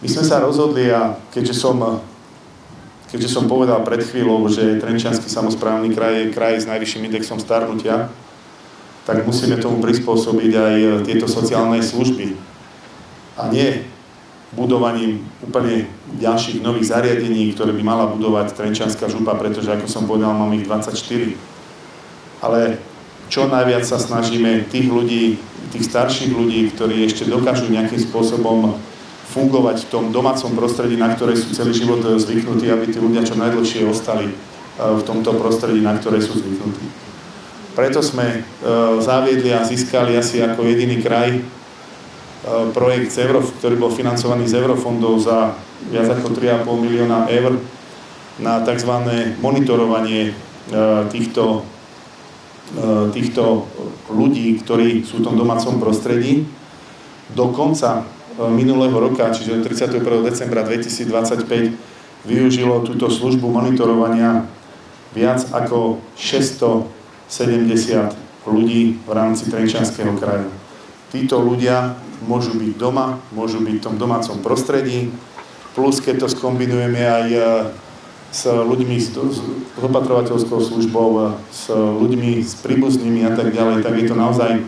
My sme sa rozhodli a keďže som povedal pred chvíľou, že Trenčiansky samosprávny kraj je kraj s najvyšším indexom starnutia, tak musíme tomu prispôsobiť aj tieto sociálne služby. A nie budovaním úplne ďalších nových zariadení, ktoré by mala budovať Trenčianska župa, pretože, ako som povedal, mám ich 24. Ale čo najviac sa snažíme tých ľudí, tých starších ľudí, ktorí ešte dokážu nejakým spôsobom fungovať v tom domácom prostredí, na ktoré sú celý život zvyknutí, aby tí ľudia čo najdlhšie ostali v tomto prostredí, na ktoré sú zvyknutí. Preto sme zaviedli a získali asi ako jediný kraj projekt ktorý bol financovaný z eurofondov za viac ako 3,5 milióna eur na tzv. Monitorovanie týchto ľudí, ktorí sú v tom domácom prostredí. Do konca minulého roka, čiže 31. decembra 2025, využilo túto službu monitorovania viac ako 670 ľudí v rámci Trenčianskeho kraja. Títo ľudia môžu byť doma, môžu byť v tom domácom prostredí, plus keď to skombinujeme aj s ľuďmi, s opatrovateľskou službou, s ľuďmi, s príbuznými a tak ďalej, tak je to naozaj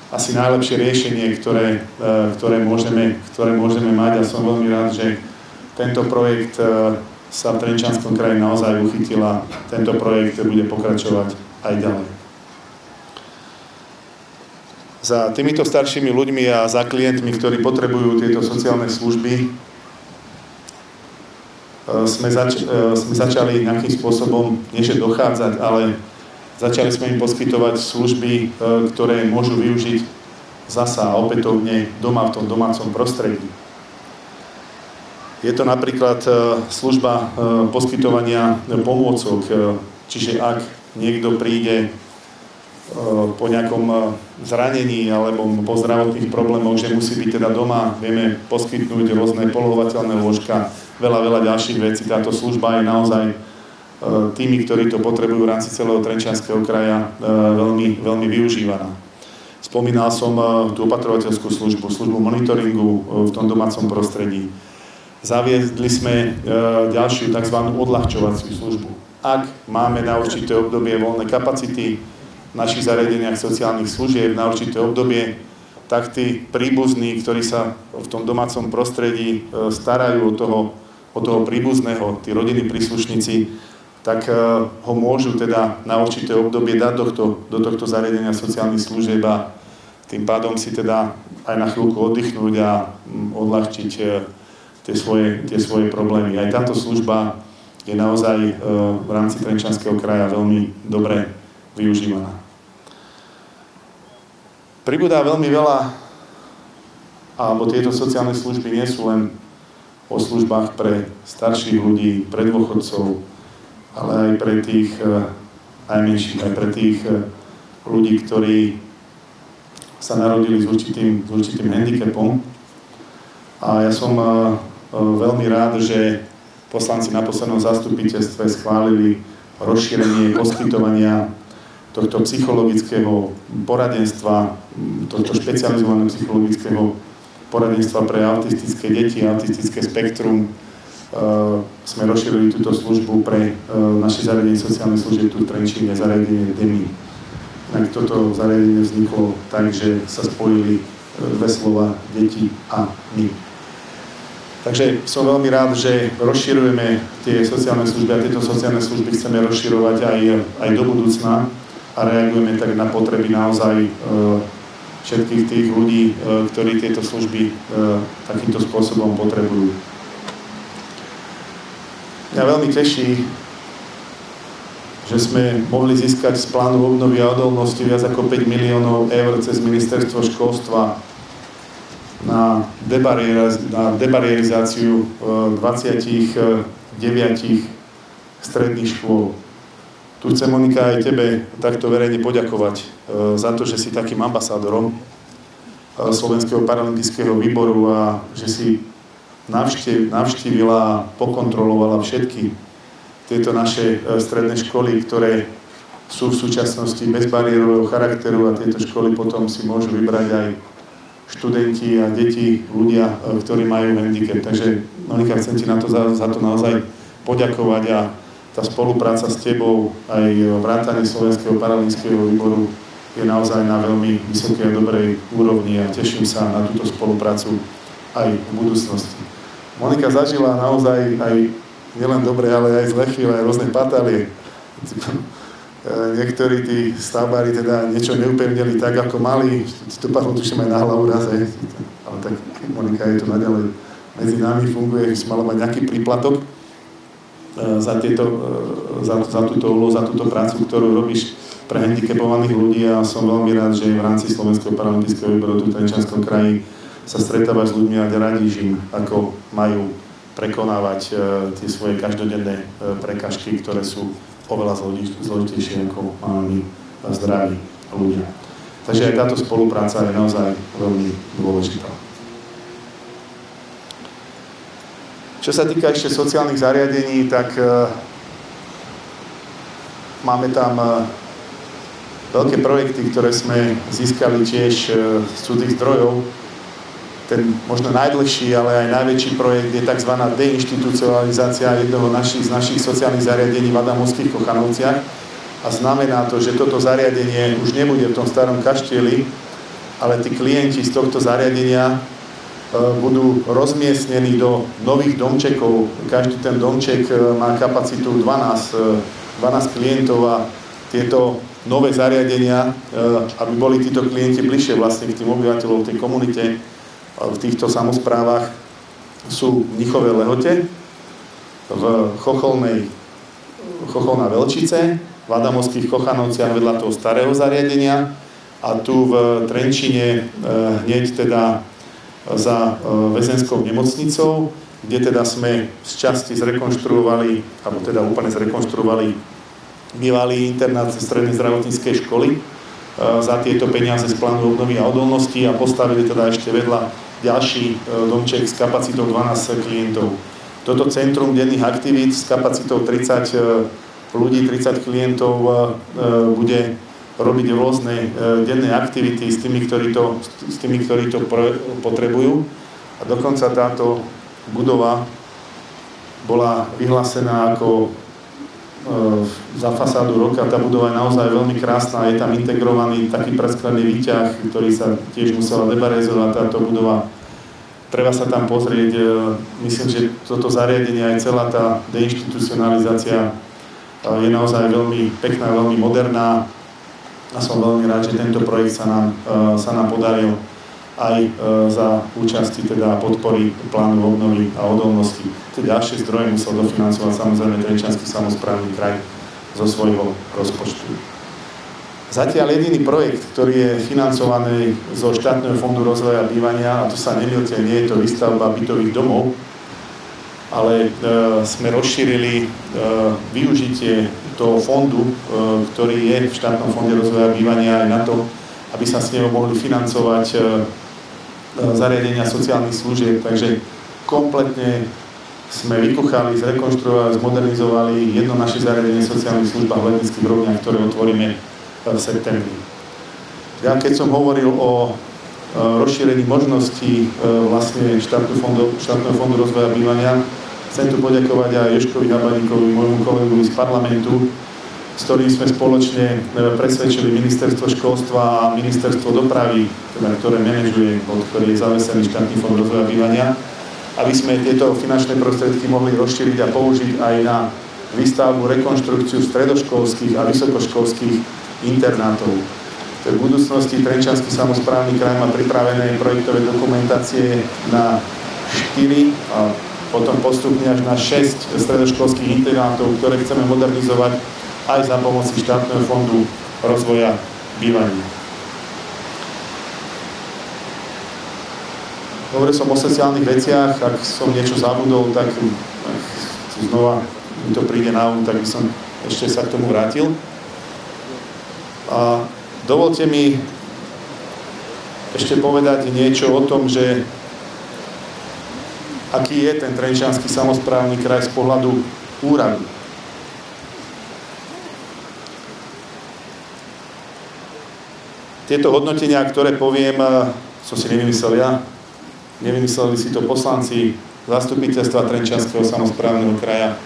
asi najlepšie riešenie, ktoré môžeme mať a som veľmi rád, že tento projekt sa v Trenčianskom kraji naozaj uchytil a tento projekt bude pokračovať aj ďalej. Za týmito staršími ľuďmi a za klientmi, ktorí potrebujú tieto sociálne služby, sme začali nejakým spôsobom, nie že dochádzať, ale začali sme im poskytovať služby, ktoré môžu využiť zasa opätovne doma v tom domácom prostredí. Je to napríklad služba poskytovania pomôcok, čiže ak niekto príde po nejakom zranení alebo po zdravotných problémoch, že musí byť teda doma, vieme poskytnúť rôzne polohovateľné lôžka, veľa ďalších vecí. Táto služba je naozaj tými, ktorí to potrebujú v rámci celého Trenčianskeho kraja veľmi využívaná. Spomínal som tú opatrovateľskú službu monitoringu v tom domácom prostredí. Zaviedli sme ďalšiu tzv. Odľahčovaciu službu. Ak máme na určité obdobie voľné kapacity v našich zariadeniach sociálnych služieb na určité obdobie, tak tí príbuzní, ktorí sa v tom domácom prostredí starajú o toho príbuzného, tí rodinní príslušníci, tak ho môžu teda na určité obdobie dať do tohto zariadenia sociálnych služieb a tým pádom si teda aj na chvíľku oddychnúť a odľahčiť tie svoje problémy. Aj táto služba je naozaj v rámci Trenčianskeho kraja veľmi dobre využívaná. Pribúda veľmi veľa, alebo tieto sociálne služby nie sú len o službách pre starších ľudí, pre dôchodcov, ale aj pre tých najmenších, aj pre tých ľudí, ktorí sa narodili s určitým handicapom. A ja som veľmi rád, že poslanci na poslednom zastupiteľstve schválili rozšírenie poskytovania tohto psychologického poradenstva, tohto špecializovaného psychologického poradenstva pre autistické deti, autistické spektrum. Sme rozšírili túto službu pre naše zariadenie sociálnej služby tu v Trenčíne, zariadenie DEMI. Tak toto zariadenie vzniklo tak, že sa spojili dve slova deti a my. Takže som veľmi rád, že rozširujeme tie sociálne služby a tieto sociálne služby chceme rozširovať aj do budúcna a reagujeme tak na potreby naozaj všetkých tých ľudí, ktorí tieto služby takýmto spôsobom potrebujú. Mňa veľmi teší, že sme mohli získať z plánu obnovy a odolnosti viac ako 5 miliónov eur cez ministerstvo školstva na debarierizáciu 29 stredných škôl. Tu chcem, Monika, aj tebe takto verejne poďakovať za to, že si takým ambasádorom Slovenského paralympijského výboru a že si navštívila a pokontrolovala všetky tieto naše stredné školy, ktoré sú v súčasnosti bezbariérového charakteru a tieto školy potom si môžu vybrať aj študenti a deti, ľudia, ktorí majú handicap. Takže, Monika, chcem ti za to naozaj poďakovať a tá spolupráca s tebou, aj vrátanie Slovenského paralympijského výboru je naozaj na veľmi vysokej a dobrej úrovni a teším sa na túto spoluprácu aj v budúcnosti. Monika zažila naozaj aj nielen dobre, ale aj zlé chvíle, aj rôzne patálie. Niektorí tí stavbári teda niečo neupevnili tak, ako mali. To padlo tuším aj na hlavu raz, ale tak Monika je tu naďalej medzi nami, funguje, že si mala mať nejaký príplatok za túto úlohu, za túto prácu, ktorú robíš pre handicapovaných ľudí a som veľmi rád, že v rámci Slovenského paralympijského výboru tu v Trenčianskom kraji sa stretávaš s ľuďmi a radíš im, ako majú prekonávať tie svoje každodenné prekažky, ktoré sú oveľa zložitejšie ako máme zdraví ľudia. Takže aj táto spolupráca je naozaj veľmi dôležitá. Čo sa týka ešte sociálnych zariadení, tak máme tam veľké projekty, ktoré sme získali tiež z cudzích zdrojov. Ten možno najdlhší, ale aj najväčší projekt je tzv. Deinštitucionalizácia jedného z našich sociálnych zariadení v Adamovských Kochanovciach. A znamená to, že toto zariadenie už nebude v tom starom kaštieli, ale tí klienti z tohto zariadenia budú rozmiestnení do nových domčekov. Každý ten domček má kapacitu 12 klientov a tieto nové zariadenia, aby boli títo klienti bližšie vlastne k tým obyvateľom tej komunite, v týchto samosprávach sú v Mnichovej Lehote, v Chocholná Veľčice, v Adamovských Kochanovciach vedľa toho starého zariadenia a tu v Trenčine hneď teda za väzenskou nemocnicou, kde teda sme z časti zrekonštruovali, alebo teda úplne zrekonštruovali bývalý internát strednej zdravotníckej školy za tieto peniaze z plánu obnovy a odolnosti a postavili teda ešte vedľa ďalší domček s kapacitou 12 klientov. Toto centrum denných aktivít s kapacitou 30 ľudí, 30 klientov bude robiť rôzne denné aktivity s tými, ktorí to potrebujú. A dokonca táto budova bola vyhlásená ako za fasádu roka. Tá budova je naozaj veľmi krásna, je tam integrovaný taký presklený výťah, ktorý sa tiež musela debarézovať táto budova. Treba sa tam pozrieť, myslím, že toto zariadenie aj celá tá deinštitucionalizácia je naozaj veľmi pekná, veľmi moderná a som veľmi rád, že tento projekt sa nám podaril aj za účasti teda podpory plánu obnovy a odolnosti. Tie ďalšie zdroje musel dofinancovať samozrejme Trenčiansky samosprávny kraj zo svojho rozpočtu. Zatiaľ jediný projekt, ktorý je financovaný zo štátneho fondu rozvoja bývania, a to sa nemýlte, nie je to výstavba bytových domov, ale sme rozšírili využitie toho fondu, ktorý je v štátnom fonde rozvoja bývania aj na to, aby sa s neho mohli financovať zariadenia sociálnych služieb. Takže kompletne sme vykuchali, zrekonštruovali, zmodernizovali jedno naše zariadenie sociálnych službách v Letnických Rovniach, ktoré otvoríme v septembri. Ja keď som hovoril o rozšírení možností vlastne štátneho fondu rozvoja bývania, chcem tu poďakovať aj Jožkovi Habaníkovi, môjmu kolegovi z parlamentu, s ktorým sme spoločne presvedčili Ministerstvo školstva a Ministerstvo dopravy, ktoré manažuje, od ktorých je zavesený štátny fond rozvoja bývania, aby sme tieto finančné prostriedky mohli rozšíriť a použiť aj na výstavbu, rekonštrukciu stredoškolských a vysokoškolských internátov. V budúcnosti Trenčiansky samosprávny kraj má pripravené projektové dokumentácie na 4 a potom postupne až na 6 stredoškolských internátov, ktoré chceme modernizovať aj za pomoci štátneho fondu rozvoja bývania. Hovoril som o sociálnych veciach, ak som niečo zabudol, tak znova mi to príde na um, tak by som ešte sa k tomu vrátil. A dovolte mi ešte povedať niečo o tom, že aký je ten Trenčiansky samosprávny kraj z pohľadu úradu. Tieto hodnotenia, ktoré poviem, som si nevymyslel ja, nevymysleli si to poslanci zastupiteľstva Trenčianskeho samosprávneho kraja,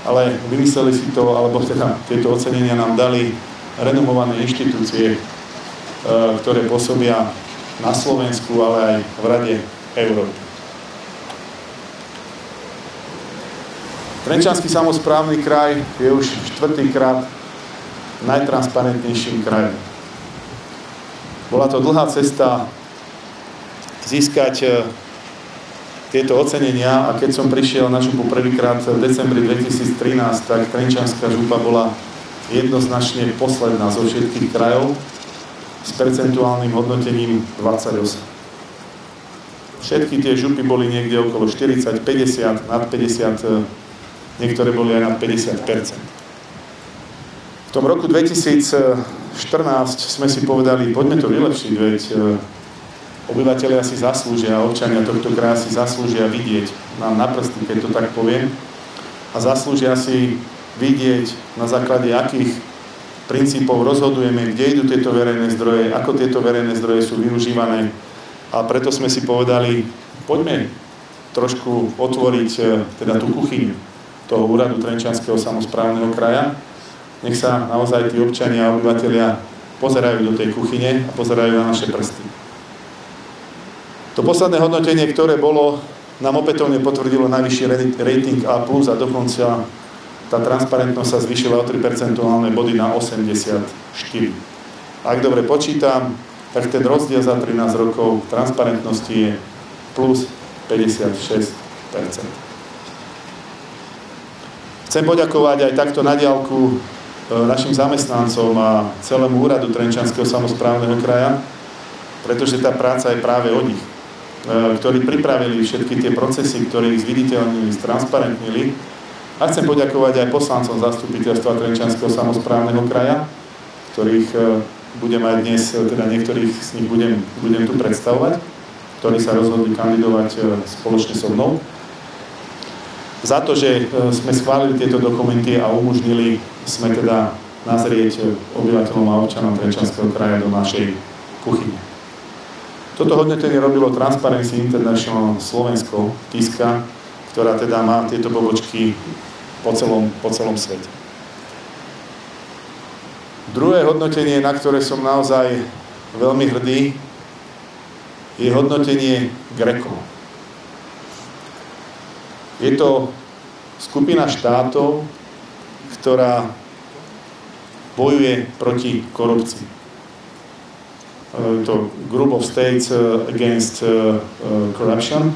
ale vymysleli si to, alebo teda tieto ocenenia nám dali renomované inštitúcie, ktoré pôsobia na Slovensku, ale aj v Rade Európy. Trenčiansky samosprávny kraj je už 4. krát najtransparentnejším krajom. Bola to dlhá cesta získať tieto ocenenia a keď som prišiel na župu prvýkrát v decembri 2013, tak Trenčianska župa bola jednoznačne posledná zo všetkých krajov s percentuálnym hodnotením 28. Všetky tie župy boli niekde okolo 40, 50, nad 50, niektoré boli aj nad 50%. V tom roku 2014 sme si povedali, poďme to vylepšiť, veď obyvatelia si zaslúžia, občania tohto kraja si zaslúžia vidieť nám na prsty, keď to tak poviem, a zaslúžia si vidieť, na základe akých princípov rozhodujeme, kde idú tieto verejné zdroje, ako tieto verejné zdroje sú využívané. A preto sme si povedali, poďme trošku otvoriť teda tú kuchyňu toho úradu Trenčianskeho samosprávneho kraja. Nech sa naozaj tí občania a obyvatelia pozerajú do tej kuchyne a pozerajú na naše prsty. To posledné hodnotenie, ktoré bolo, nám opätovne potvrdilo najvyšší rating A+, a dokonca tá transparentnosť sa zvýšila o 3 percentuálne body na 84. Ak dobre počítam, tak ten rozdiel za 13 rokov transparentnosti je plus 56%. Chcem poďakovať aj takto na diaľku našim zamestnancom a celému úradu Trenčianskeho samosprávneho kraja, pretože tá práca je práve o nich, ktorí pripravili všetky tie procesy, ktorí ich zviditeľnili, stransparentnili. A chcem poďakovať aj poslancom zastupiteľstva Trenčianskeho samosprávneho kraja, ktorých budem aj dnes, teda niektorých z nich budem tu predstavovať, ktorí sa rozhodli kandidovať spoločne so mnou. Za to, že sme schválili tieto dokumenty a umožnili sme teda nazrieť obyvateľom a občanom Trenčianskeho kraja do našej kuchyne. Toto hodnotenie robilo Transparency International Slovensko, Tiska, ktorá teda má tieto pobočky po celom svete. Druhé hodnotenie, na ktoré som naozaj veľmi hrdý, je hodnotenie GRECO. Je to skupina štátov, ktorá bojuje proti korupcii. Je to Group of States Against Corruption.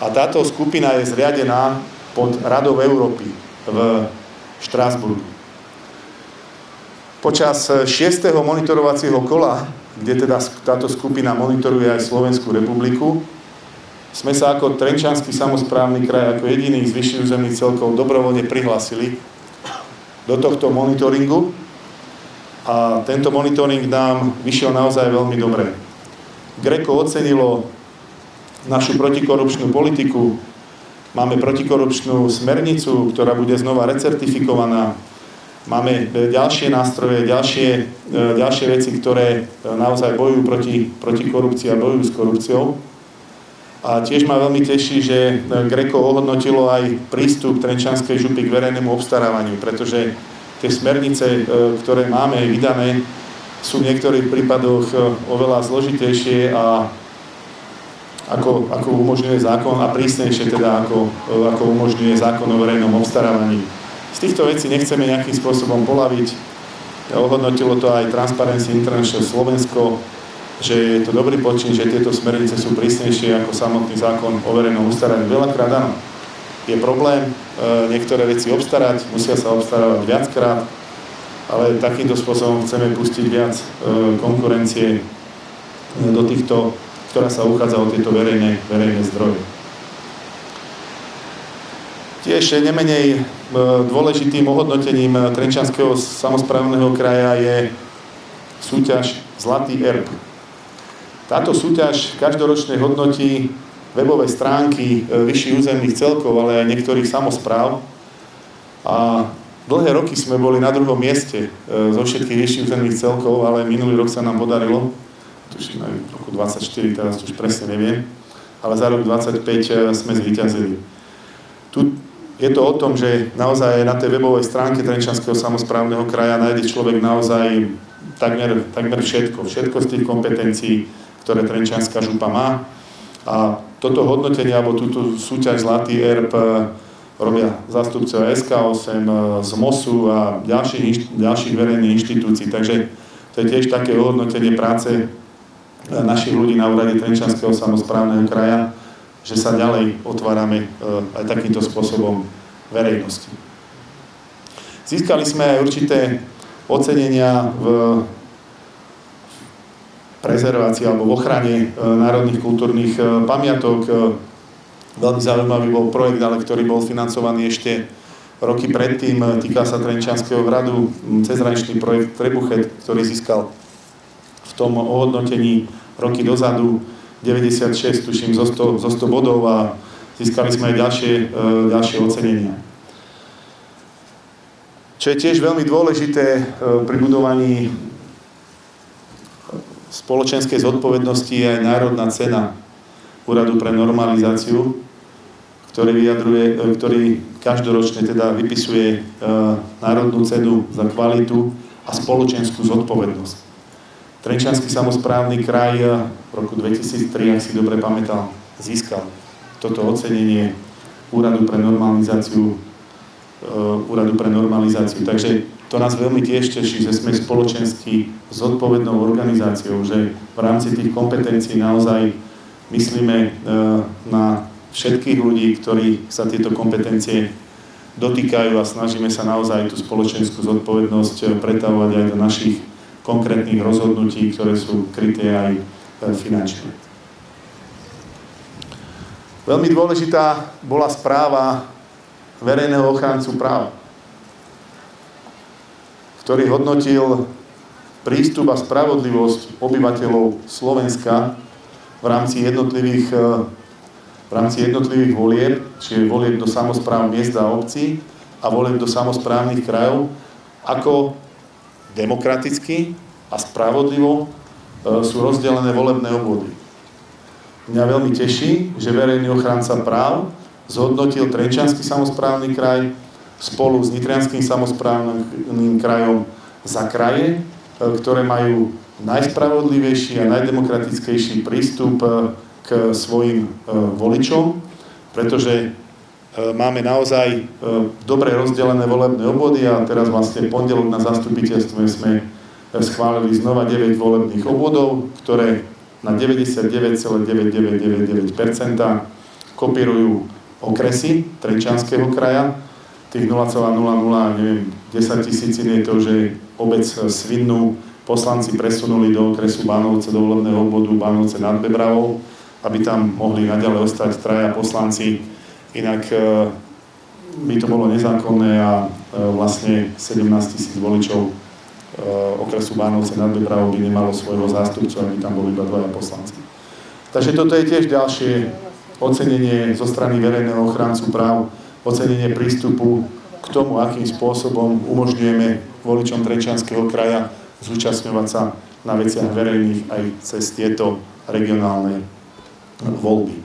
A táto skupina je zriadená pod Radou Európy v Štrasburgu. Počas 6. monitorovacieho kola, kde teda táto skupina monitoruje aj Slovenskú republiku, sme sa ako Trenčiansky samosprávny kraj, ako jediný z vyšších územných celkov dobrovoľne prihlásili do tohto monitoringu a tento monitoring nám vyšiel naozaj veľmi dobre. GRECO ocenilo našu protikorupčnú politiku, máme protikorupčnú smernicu, ktorá bude znova recertifikovaná, máme ďalšie nástroje, ďalšie veci, ktoré naozaj bojujú proti korupcii a bojujú s korupciou. A tiež ma veľmi teší, že GRECO ohodnotilo aj prístup Trenčianskej župy k verejnému obstarávaniu, pretože tie smernice, ktoré máme vydané, sú v niektorých prípadoch oveľa zložitejšie a ako umožňuje zákon a prísnejšie teda ako umožňuje zákon o verejnom obstarávaní. Z týchto vecí nechceme nejakým spôsobom poľaviť. Ohodnotilo to aj Transparency International Slovensko, že je to dobrý počin, že tieto smernice sú prísnejšie ako samotný zákon o verejnom obstarávaní. Veľakrát áno, je problém niektoré veci obstarať, musia sa obstarávať viackrát, ale takýmto spôsobom chceme pustiť viac konkurencie do týchto, ktorá sa uchádza o tieto verejné zdroje. Tiež nemenej dôležitým ohodnotením Trenčianskeho samosprávneho kraja je súťaž Zlatý erb. Táto súťaž každoročne hodnotí webové stránky vyšších územných celkov, ale aj niektorých samospráv. A dlhé roky sme boli na druhom mieste zo všetkých vyšších územných celkov, ale minulý rok sa nám podarilo, tuším aj v roku 24, teraz už presne neviem, ale za rok 25 sme zvíťazili. Tu je to o tom, že naozaj na tej webovej stránke Trenčianskeho samosprávneho kraja nájde človek naozaj takmer všetko z tých kompetencií, ktoré Trenčianska župa má. A toto hodnotenie, alebo túto súťaž Zlatý erb robia zástupcovia SK8, z MOSu a ďalších verejných inštitúcií. Takže to je tiež také hodnotenie práce našich ľudí na úrade Trenčianskeho samosprávneho kraja, že sa ďalej otvárame aj takýmto spôsobom verejnosti. Získali sme aj určité ocenenia v prezervácii alebo v ochrane národných kultúrnych pamiatok. Veľmi zaujímavý bol projekt, ale ktorý bol financovaný ešte roky predtým. Týka sa Trenčianskeho hradu, cezhraničný projekt Trebuchet, ktorý získal v tom ohodnotení roky dozadu 96, tuším, zo 100 bodov a získali sme aj ďalšie ocenenia. Čo je tiež veľmi dôležité pri budovaní spoločenskej zodpovednosti je aj národná cena Úradu pre normalizáciu, ktorý každoročne teda vypisuje národnú cenu za kvalitu a spoločenskú zodpovednosť. Trenčiansky samosprávny kraj v roku 2003, ak si dobre pamätal, získal toto ocenenie Úradu pre normalizáciu. Takže to nás veľmi tiež teší, že sme spoločensky zodpovednou organizáciou, že v rámci tých kompetencií naozaj myslíme na všetkých ľudí, ktorí sa tieto kompetencie dotýkajú a snažíme sa naozaj tú spoločenskú zodpovednosť pretavovať aj do našich konkrétnych rozhodnutí, ktoré sú kryté aj finančne. Veľmi dôležitá bola správa verejného ochrancu práv, ktorý hodnotil prístup a spravodlivosť obyvateľov Slovenska v rámci jednotlivých volieb, čiže volieb do samospráv miest a obcí a volieb do samosprávnych krajov, ako demokraticky a spravodlivo sú rozdelené volebné obvody. Mňa veľmi teší, že verejný ochranca práv zhodnotil Trenčiansky samosprávny kraj spolu s Nitrianskym samosprávnym krajom za kraje, ktoré majú najspravodlivejší a najdemokratickejší prístup k svojim voličom, pretože máme naozaj dobre rozdelené volebné obvody a teraz vlastne pondelok na zastupiteľstve sme schválili znova 9 volebných obvodov, ktoré na 99,9999% kopírujú okresy Trenčianskeho kraja. Tých 0,00, neviem, 10 000 je to, že obec Svinnu poslanci presunuli do okresu Bánovce, do volebného obvodu Bánovce nad Bebravou, aby tam mohli naďalej ostať traja poslanci. Inak by to bolo nezákonné a vlastne 17 000 voličov okresu Bánovce nad Bebravou by nemalo svojho zástupcu, aby tam boli iba dvaja poslanci. Takže toto je tiež ďalšie ocenenie zo strany verejného ochrancu práv, ocenenie prístupu k tomu, akým spôsobom umožňujeme voličom Trenčianskeho kraja zúčastňovať sa na veciach verejných aj cez tieto regionálne voľby.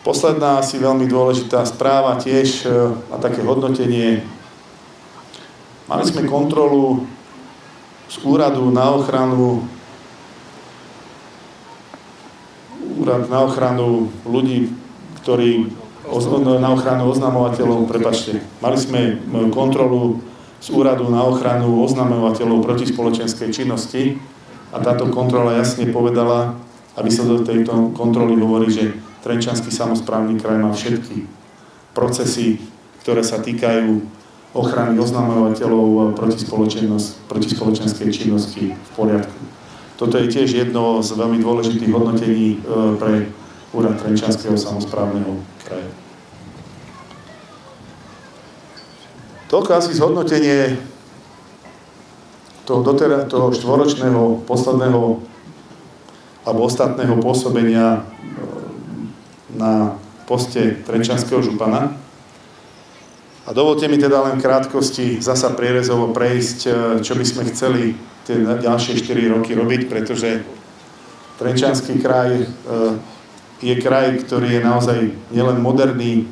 Posledná asi veľmi dôležitá správa tiež a také hodnotenie. Mali sme kontrolu z úradu na ochranu ľudí, ktorí na ochranu oznamovateľov, mali sme kontrolu z úradu na ochranu oznamovateľov protispoločenskej činnosti a táto kontrola jasne povedala, aby sa do tejto kontroly hovorí, že Trenčiansky samosprávny kraj má všetky procesy, ktoré sa týkajú ochrany oznamovateľov protispoločenskej činnosti v poriadku. Toto je tiež jedno z veľmi dôležitých hodnotení pre úrad Trenčianskeho samosprávneho kraja. Toľko asi zhodnotenie toho štvoročného, posledného alebo ostatného pôsobenia na poste Trenčianskeho župana. A dovolte mi teda len v krátkosti zasa prierezovo prejsť, čo by sme chceli tie ďalšie 4 roky robiť, pretože Trenčiansky kraj je kraj, ktorý je naozaj nielen moderný,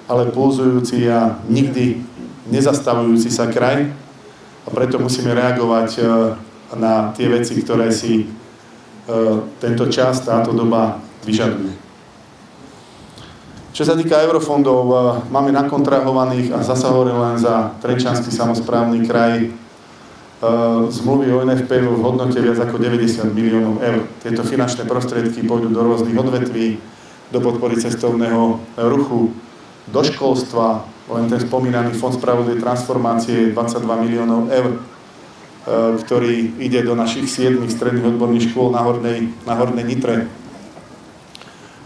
ale pulzujúci a nikdy nezastavujúci sa kraj. A preto musíme reagovať na tie veci, ktoré si tento čas, táto doba vyžaduje. Čo sa týka eurofondov, máme nakontrahovaných, a zasa hovorím len za Trenčiansky samosprávny kraj, zmluvy o NFP v hodnote viac ako 90 miliónov eur. Tieto finančné prostriedky pôjdu do rôznych odvetví, do podpory cestovného ruchu, do školstva, len ten spomínaný Fond spravodlivej transformácie 22 miliónov eur, ktorý ide do našich 7 stredných odborných škôl na Hornej Nitre.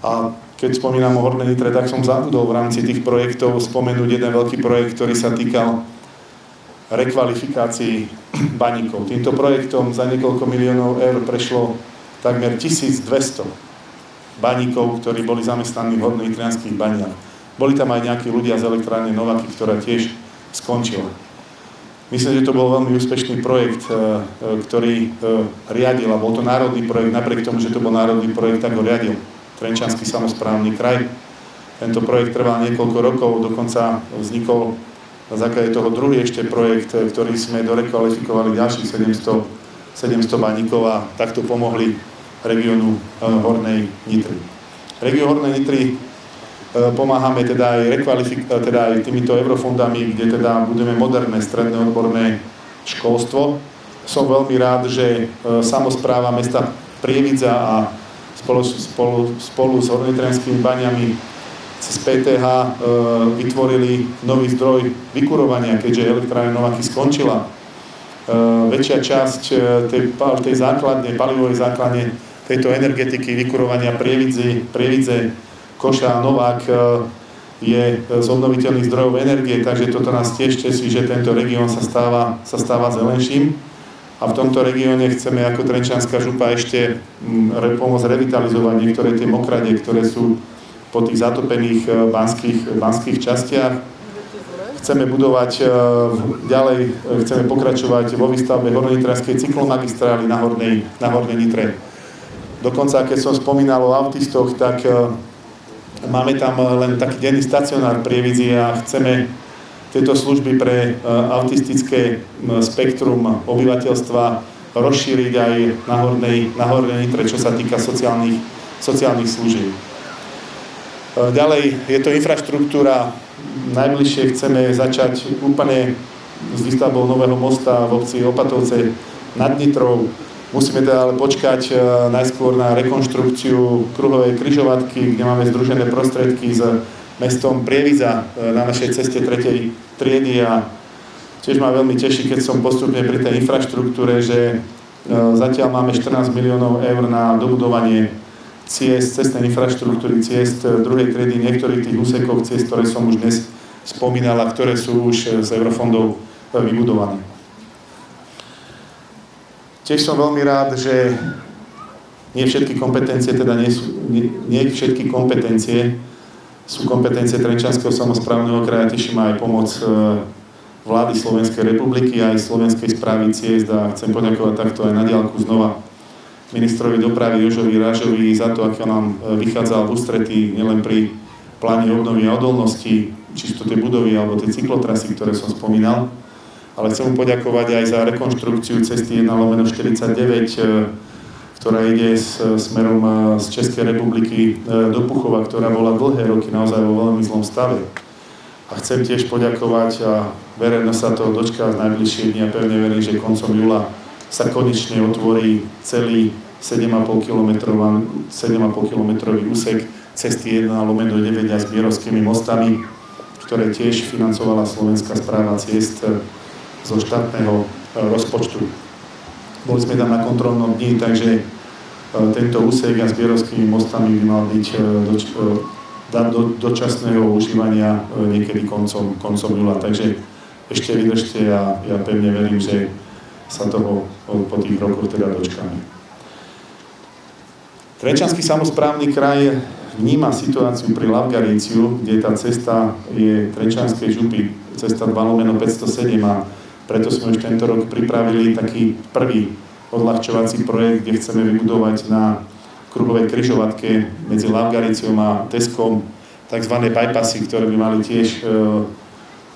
A keď spomínam o Hornej Nitre, tak som zabudol v rámci tých projektov spomenúť jeden veľký projekt, ktorý sa týkal rekvalifikácií baníkov. Týmto projektom za niekoľko miliónov eur prešlo takmer 1200 baníkov, ktorí boli zamestnaní v hornonitrianskych baniach. Boli tam aj nejakí ľudia z elektrárne Nováky, ktorá tiež skončila. Myslím, že to bol veľmi úspešný projekt, ktorý riadil, a bol to národný projekt, napriek tomu, že to bol národný projekt, tak ho riadil Trenčiansky samosprávny kraj. Tento projekt trval niekoľko rokov, dokonca vznikol na základe toho druhý ešte projekt, ktorý sme dorekvalifikovali ďalších 700 baníkov a takto pomohli regiónu Hornej Nitry. Región Hornej Nitry pomáhame teda aj týmito eurofondami, kde teda budeme moderné stredné odborné školstvo. Som veľmi rád, že samospráva mesta Prievidza a spolu s hornonitrianskými baňami cez PTH vytvorili nový zdroj vykurovania, keďže elektrárne Nováky skončila. Väčšia časť tej základne, palivovej základne tejto energetiky vykurovania Prievidze, Koša a Novák je z obnoviteľných zdrojov energie, takže toto nás tiež teší, že tento región sa stáva zelenším. A v tomto regióne chceme ako Trenčianska župa ešte pomôcť revitalizovať niektoré tie mokradie, ktoré sú po tých zatopených banských častiach. Chceme budovať ďalej, chceme pokračovať vo výstavbe hornonitrianskej cyklomagistrály na Hornej Nitre. Dokonca, keď som spomínal o autistoch, tak máme tam len taký denný stacionár v Prievidzi a chceme tieto služby pre autistické spektrum obyvateľstva rozšíriť aj na Hornej Nitre, čo sa týka sociálnych služieb. Ďalej je to infraštruktúra. Najbližšie chceme začať úplne s výstavbou nového mosta v obci Opatovce nad Nitrou. Musíme teda ale počkať najskôr na rekonštrukciu kruhovej križovatky, kde máme združené prostriedky s mestom Prievidza na našej ceste 3. triedy a tiež ma veľmi teší, keď som postupne pri tej infraštruktúre, že zatiaľ máme 14 miliónov eur na dobudovanie ciest, cestnej infraštruktúry, ciest 2. triedy, niektorých tých úsekov ciest, ktoré som už dnes spomínal a ktoré sú už z eurofondov vybudované. Tiež som veľmi rád, že Nie všetky kompetencie sú kompetencie Trenčianskeho samosprávneho kraja. Teší ma aj pomoc vlády Slovenskej republiky aj Slovenskej správy ciest a chcem poďakovať takto aj na diaľku znova ministrovi dopravy Jožovi Rážovi za to, ako nám vychádzal v ústretí nielen pri pláne obnovy a odolnosti, či sú to tie budovy alebo tie cyklotrasy, ktoré som spomínal, ale chcem mu poďakovať aj za rekonštrukciu cesty 1/49, ktorá ide smerom z Českej republiky do Puchova, ktorá bola dlhé roky naozaj vo veľmi zlom stave. A chcem tiež poďakovať, a verejnosť sa to dočká z najbližšie dní a pevne verím, že koncom júla sa konečne otvorí celý 7,5 kilometrový úsek cesty 1/9 s Bierovskými mostami, ktoré tiež financovala Slovenská správa ciest zo štátneho rozpočtu. Boli sme tam na kontrolnom dni, takže tento úsek a s Bierovskými mostami by mal byť do dočasného užívania niekedy koncom júla. Takže ešte vydržte a ja pevne verím, že sa toho po tých rokoch teda dočkáme. Trenčiansky samosprávny kraj vníma situáciu pri Lavgariciu, kde tá cesta je Trenčianskej župy, cesta 2/507, a preto sme už tento rok pripravili taký prvý odľahčovací projekt, kde chceme vybudovať na kruhovej križovatke medzi Lavgariciom a Teskom tzv. Bypassy, ktoré by mali tiež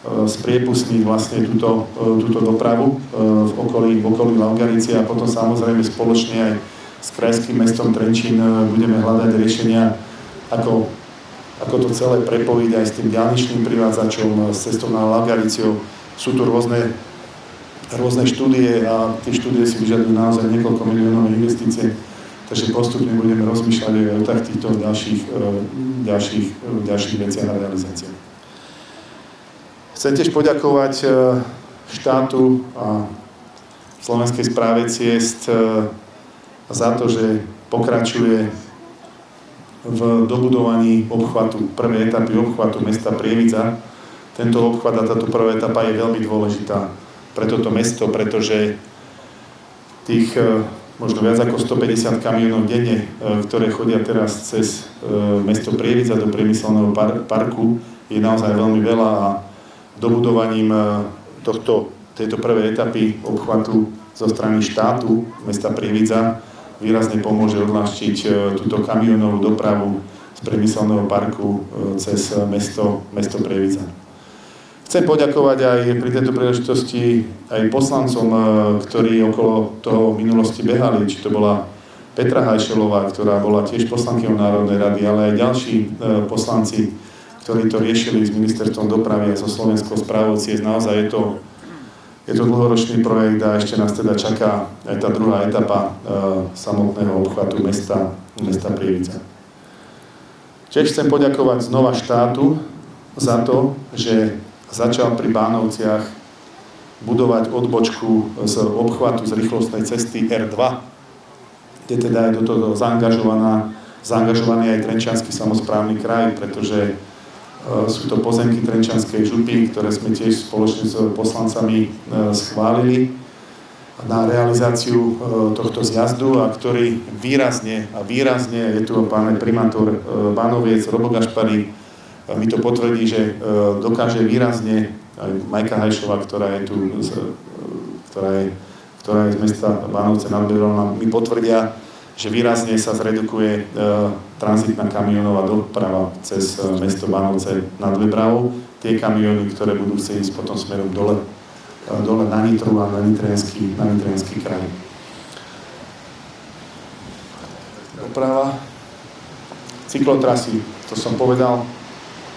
spriepustniť vlastne túto dopravu v okolí Lavgarice, a potom samozrejme spoločne aj s krajským mestom Trenčín budeme hľadať riešenia, ako to celé prepojiť aj s tým diaľničným privádzačom, s cestou na Lavgariciu. Sú tu rôzne štúdie a tie štúdie si vyžadujú naozaj niekoľko miliónové investície, takže postupne budeme rozmýšľať aj o takýchto ďalších veciach a realizáciách. Chcem tiež poďakovať štátu a Slovenskej správe ciest za to, že pokračuje v dobudovaní prvej etapy obchvatu mesta Prievidza. Tento obchvat a táto prvá etapa je veľmi dôležitá pre toto mesto, pretože tých možno viac ako 150 kamionov denne, ktoré chodia teraz cez mesto Prievidza do priemyselného parku, je naozaj veľmi veľa, a dobudovaním tejto prvej etapy obchvatu zo strany štátu mesta Prievidza výrazne pomôže odľahčiť túto kamionovú dopravu z priemyselného parku cez mesto Prievidza. Chcem poďakovať aj pri tejto príležitosti aj poslancom, ktorí okolo toho v minulosti behali, či to bola Petra Hajšelová, ktorá bola tiež poslankyňou Národnej rady, ale aj ďalší poslanci, ktorí to riešili s ministerstvom dopravy a so Slovenskou správou ciest. Naozaj je to dlhoročný projekt a ešte nás teda čaká aj tá druhá etapa samotného obchvatu mesta Prievidza. Tiež chcem poďakovať znova štátu za to, že začal pri Bánovciach budovať odbočku z obchvatu z rýchlostnej cesty R2, kde teda je do toho zaangažovaný aj Trenčiansky samosprávny kraj, pretože sú to pozemky Trenčianskej župy, ktoré sme tiež spoločne s poslancami schválili na realizáciu tohto zjazdu, a ktorý výrazne, je tu pán primátor Bánoviec, Robo Gašpari, mi to potvrdí, že dokáže výrazne, aj Majka Hajšová, ktorá je z mesta Bánovce nad Bebravou, mi potvrdia, že výrazne sa zredukuje tranzitná kamionová doprava cez mesto Bánovce nad Bebravou. Tie kamióny, ktoré budú chcieť ísť potom smerom dole na Nitru a na Nitriansky kraj. Doprava. Cyklotrasy, to som povedal.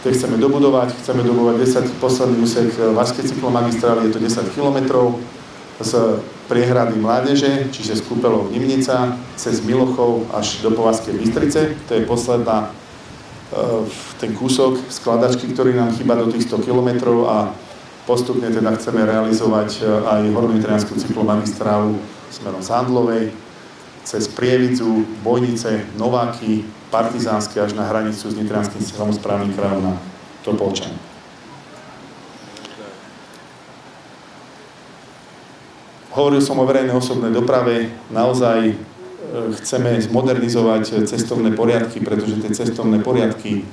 Tie chceme dobudovať 10 posledný úsek Vašskej cyklomagistrály, je to 10 km z priehrady Mládeže, čiže z Kúpelov Nimnica, cez Milochov až do Považskej Bystrice. To je posledná ten kúsok skladačky, ktorý nám chýba do tých 100 km, a postupne teda chceme realizovať aj hornonitriansku cyklomagistrálu smerom Sandlovej, cez Prievidzu, Bojnice, Nováky, Partizánske až na hranicu s Nitrianskym samosprávnym krajom na Topolčan. Hovoril som o verejnej osobnej doprave. Naozaj chceme zmodernizovať cestovné poriadky, pretože tie cestovné poriadky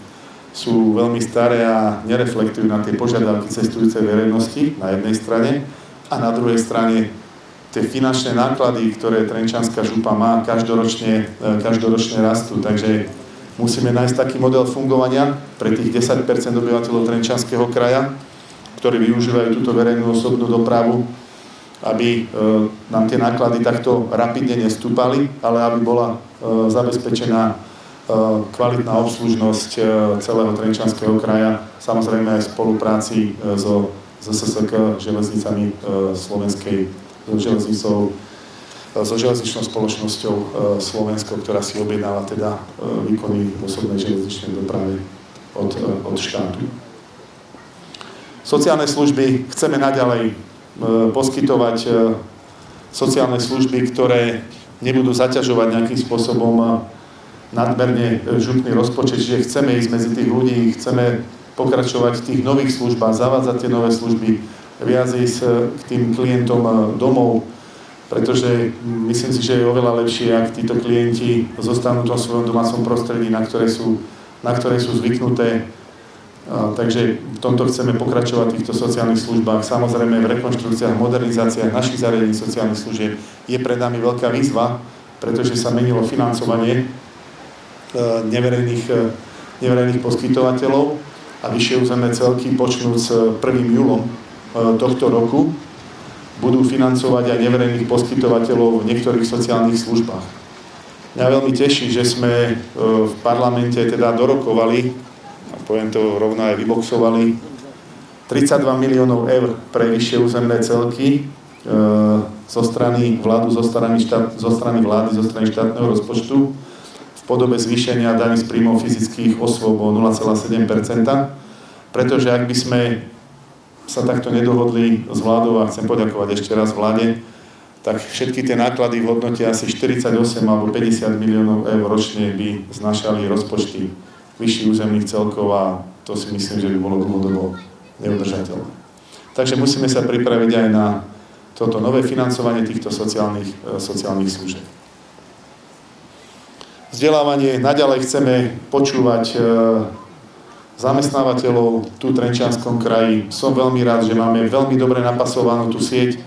sú veľmi staré a nereflektujú na tie požiadavky cestujúcej verejnosti na jednej strane a na druhej strane tie finančné náklady, ktoré Trenčianska župa má, každoročne rastú. Takže musíme nájsť taký model fungovania pre tých 10% obyvateľov Trenčianskeho kraja, ktorí využívajú túto verejnú osobnú dopravu, aby nám tie náklady takto rapidne nestúpali, ale aby bola zabezpečená kvalitná obslužnosť celého Trenčianskeho kraja, samozrejme aj v spolupráci so SSK železnicami slovenskej, so železničnou spoločnosťou Slovensko, ktorá si objednáva teda výkony osobnej železničnej dopravy od štátu. Sociálne služby chceme naďalej poskytovať sociálne služby, ktoré nebudú zaťažovať nejakým spôsobom nadmerne župný rozpočet, čiže chceme ísť medzi tých ľudí, chceme pokračovať v tých nových službách, zavádzať tie nové služby, viac ísť k tým klientom domov, pretože myslím si, že je oveľa lepšie, ak títo klienti zostanú v tom svojom domácom prostredí, na ktoré sú zvyknuté. Takže v tomto chceme pokračovať v týchto sociálnych službách. Samozrejme v rekonštrukciách, modernizáciách našich zariadení sociálnych služieb je pred nami veľká výzva, pretože sa menilo financovanie neverejných poskytovateľov a vyššie územné celky počnúť s 1. júlom tohto roku budú financovať aj neverejných poskytovateľov v niektorých sociálnych službách. Mňa veľmi teší, že sme v parlamente teda dorokovali, a poviem to rovno aj vyboxovali, 32 miliónov eur pre vyššie územné celky zo strany vlády, zo strany štátneho rozpočtu v podobe zvýšenia daní z príjmov fyzických osôb o 0,7%, pretože ak by sme sa takto nedohodli s vládou, a chcem poďakovať ešte raz vláde, tak všetky tie náklady v hodnote asi 48 alebo 50 miliónov eur ročne by znašali rozpočty vyšších územných celkov a to si myslím, že by bolo dlhodobo neudržateľné. Takže musíme sa pripraviť aj na toto nové financovanie týchto sociálnych služieb. Vzdelávanie, naďalej chceme počúvať zamestnávateľov tu v Trenčianskom kraji. Som veľmi rád, že máme veľmi dobre napasovanú tú sieť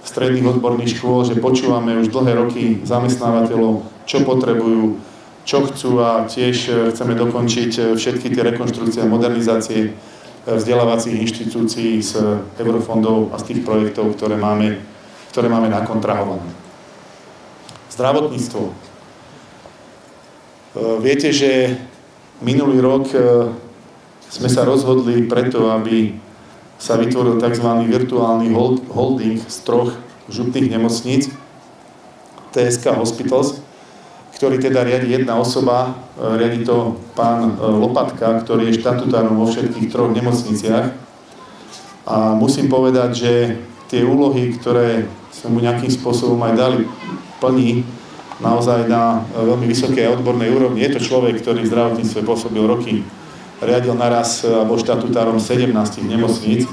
stredných odborných škôl, že počúvame už dlhé roky zamestnávateľov, čo potrebujú, čo chcú a tiež chceme dokončiť všetky tie rekonštrukcie a modernizácie vzdelávacích inštitúcií z eurofondov a z tých projektov, ktoré máme nakontrahované. Zdravotníctvo. Viete, že minulý rok sme sa rozhodli preto, aby sa vytvoril tzv. Virtuálny holding z 3 župných nemocníc, TSK Hospitals, ktorý teda riadi jedna osoba, riadi to pán Lopatka, ktorý je štatutárom vo všetkých 3 nemocniciach. A musím povedať, že tie úlohy, ktoré sme mu nejakým spôsobom aj dali, plní naozaj na veľmi vysokej a odbornej úrovni. Je to človek, ktorý v zdravotníctve pôsobil roky, riadil naraz alebo štatutárom 17 nemocníc,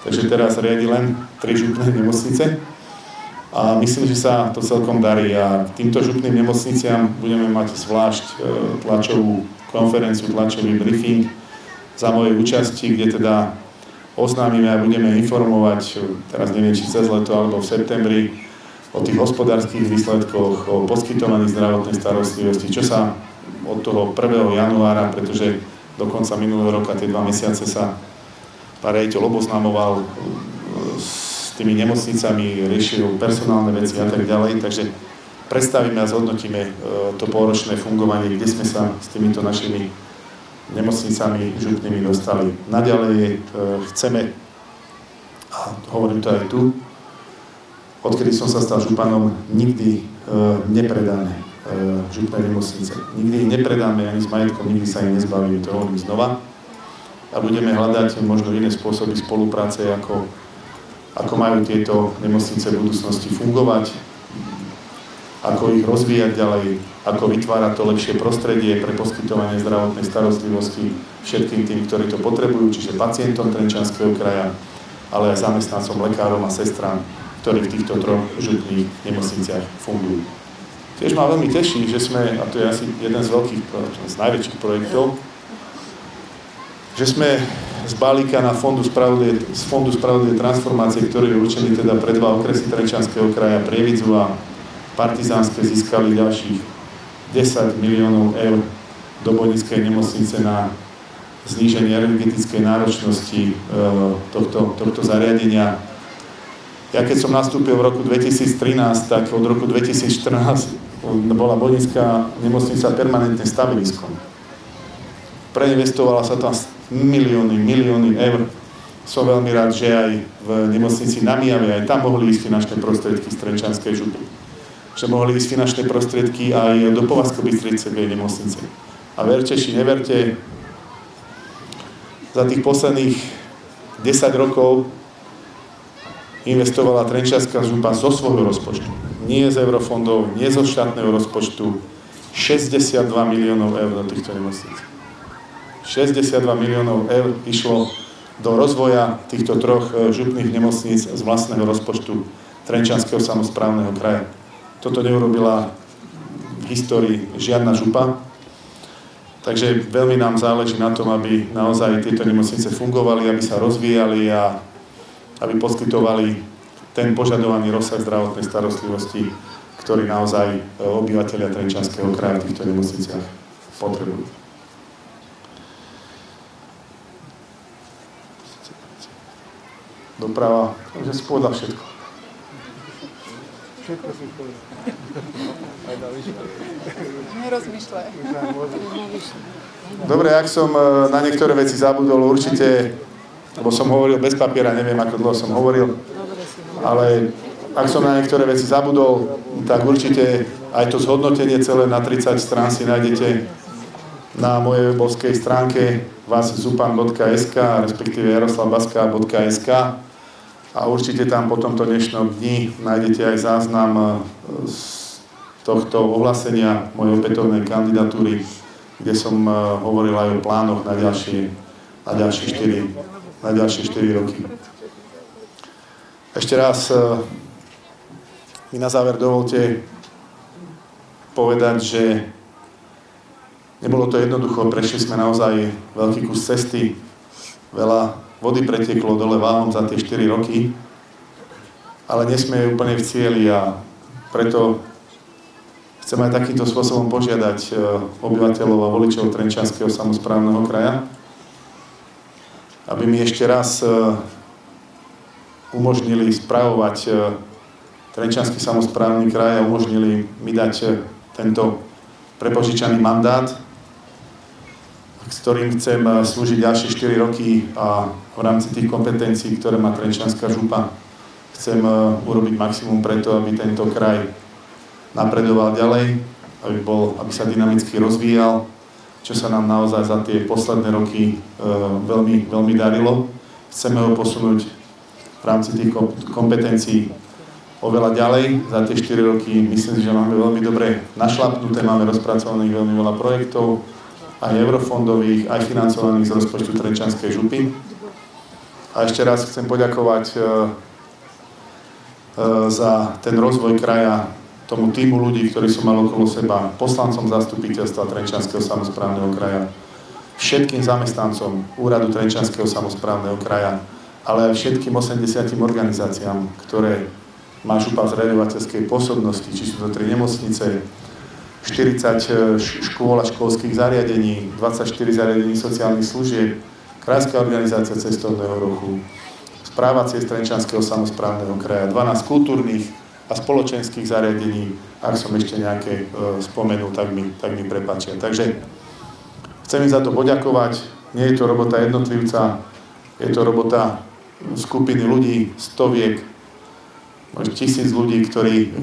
takže teraz riadi len 3 župné nemocnice. A myslím, že sa to celkom darí a týmto župným nemocniciam budeme mať zvlášť tlačovú konferenciu, tlačový briefing za mojej účasti, kde teda oznámime a budeme informovať, teraz neviem, či cez leto alebo v septembri, o tých hospodárskych výsledkoch, o poskytovaní zdravotnej starostlivosti, čo sa od toho 1. januára, pretože do konca minulého roka tie 2 mesiace sa pán riaditeľ oboznamoval s tými nemocnicami, riešil personálne veci a tak ďalej, takže predstavíme a zhodnotíme to pôročné fungovanie, kde sme sa s týmito našimi nemocnicami župnými dostali. Naďalej chceme, a hovorím to aj tu, odkedy som sa stal županom, nikdy nepredáme župné nemocnice. Nikdy ich nepredáme ani s majetkom, nikdy sa ich nezbavíme, to hovorím znova. A budeme hľadať možno iné spôsoby spolupráce, ako majú tieto nemocnice v budúcnosti fungovať, ako ich rozvíjať ďalej, ako vytvárať to lepšie prostredie pre poskytovanie zdravotnej starostlivosti všetkým tým, ktorí to potrebujú, čiže pacientom Trenčianskeho kraja, ale aj zamestnancom, lekárom a sestrám, ktorí v týchto 3 župných nemocniciach fungujú. Tiež ma veľmi teší, že sme, a to je asi jeden z najväčších projektov, že sme z balíka na z Fondu spravodlivej transformácie, ktorý je určený teda pre 2 okresy Trenčianskeho kraja, Prievidzu a Partizánske, získali ďalších 10 miliónov eur do Bojnickej nemocnice na zníženie energetickej náročnosti tohto zariadenia. Ja keď som nastúpil v roku 2013, tak od roku 2014 bola Bojnická nemocnica permanentne staviliskom. Preinvestovala sa tam milióny eur. Som veľmi rád, že aj v nemocnici na Mijave, aj tam mohli ísť finančné prostriedky z Trenčianskej župy. Že mohli ísť finančné prostriedky aj do Povazko-Bystrickej nemocnice. A verte či neverte, za tých posledných 10 rokov investovala Trenčianska župa zo svojho rozpočtu. Nie z eurofondov, nie zo štátneho rozpočtu. 62 miliónov eur do týchto nemocníc. 62 miliónov eur išlo do rozvoja týchto 3 župných nemocníc z vlastného rozpočtu Trenčianskeho samosprávneho kraja. Toto neurobila v histórii žiadna župa. Takže veľmi nám záleží na tom, aby naozaj tieto nemocnice fungovali, aby sa rozvíjali a aby poskytovali ten požadovaný rozsah zdravotnej starostlivosti, ktorý naozaj obyvateľia Trenčianskeho kraja v týchto nemocniciach potrebujú. Doprava, takže si povedal všetko. Všetko si povedal. Nerozmýšľaj. Dobre, ak som na niektoré veci zabudol, určite, lebo som hovoril bez papiera, neviem, ako dlho som hovoril, ale ak som na niektoré veci zabudol, tak určite aj to zhodnotenie celé na 30 strán si nájdete na mojej webovskej stránke vazzupan.sk, respektíve jaroslavbaska.sk. A určite tam po tomto dnešnom dni nájdete aj záznam z tohto ohlásenia mojej opätovnej kandidatúry, kde som hovoril aj o plánoch na ďalšie 4 roky. Ešte raz mi na záver dovolte povedať, že nebolo to jednoducho, prešli sme naozaj veľký kus cesty, veľa vody pretieklo dole váhom za tie 4 roky, ale nie sme úplne v cieli a preto chcem aj takýmto spôsobom požiadať obyvateľov a voličov Trenčianskeho samosprávneho kraja, aby mi ešte raz umožnili spravovať Trenčiansky samosprávny kraj a umožnili mi dať tento prepožičaný mandát, s ktorým chcem slúžiť ďalšie 4 roky a v rámci tých kompetencií, ktoré má Trenčianska župa, chcem urobiť maximum preto, aby tento kraj napredoval ďalej, aby sa dynamicky rozvíjal, čo sa nám naozaj za tie posledné roky veľmi darilo. Chceme ho posunúť v rámci tých kompetencií oveľa ďalej. Za tie 4 roky myslím si, že máme veľmi dobre našlapnuté, máme rozpracovaných veľmi veľa projektov, aj eurofondových, aj financovaných z rozpočtu Trenčianskej župy. A ešte raz chcem poďakovať za ten rozvoj kraja tomu týmu ľudí, ktorí som mal okolo seba, poslancom zastupiteľstva Trenčianskeho samosprávneho kraja, všetkým zamestnancom úradu Trenčianskeho samosprávneho kraja, ale aj všetkým 80 organizáciám, ktoré má župa v zriaďovateľskej pôsobnosti, či sú to 3 nemocnice, 40 škôl a školských zariadení, 24 zariadení sociálnych služieb, Krajská organizácia cestovného ruchu, Správa ciest Trenčianskeho samosprávneho kraja, 12 kultúrnych a spoločenských zariadení. Ak som ešte nejaké spomenul, tak mi prepáčia. Takže chcem im za to poďakovať. Nie je to robota jednotlivca, je to robota skupiny ľudí, stoviek, možno 1000 ľudí,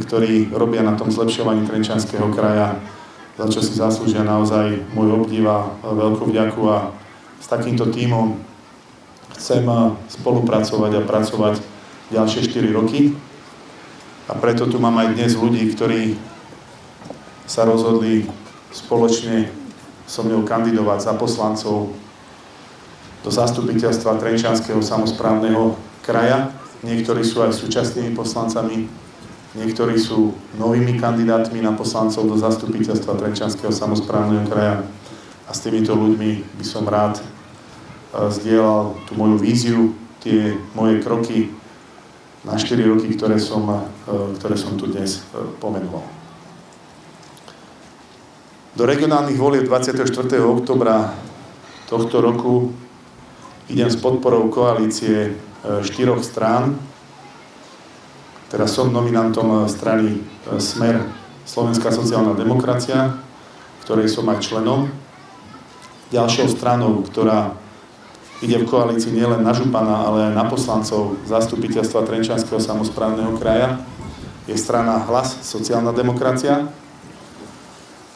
ktorí robia na tom zlepšovaní Trenčianskeho kraja, za čo si zaslúžia naozaj môj obdiv a veľkú vďaku. A s takýmto tímom chcem spolupracovať a pracovať ďalšie 4 roky. A preto tu mám aj dnes ľudí, ktorí sa rozhodli spoločne so mnou kandidovať za poslancov do zastupiteľstva Trenčianskeho samosprávneho kraja. Niektorí sú aj súčasnými poslancami niektorí sú novými kandidátmi na poslancov do zastupiteľstva Trenčianskeho samosprávneho kraja a s týmito ľuďmi by som rád zdieľal tú moju víziu, tie moje kroky na 4 roky, ktoré som tu dnes pomenoval. Do regionálnych volieb 24. októbra tohto roku idem s podporou koalície 4 strán. Teraz som nominantom strany Smer Slovenská sociálna demokracia, ktorej som aj členom. Ďalšou stranou, ktorá ide v koalícii nielen na župana, ale aj na poslancov zastupiteľstva Trenčianskeho samosprávneho kraja, je strana Hlas sociálna demokracia.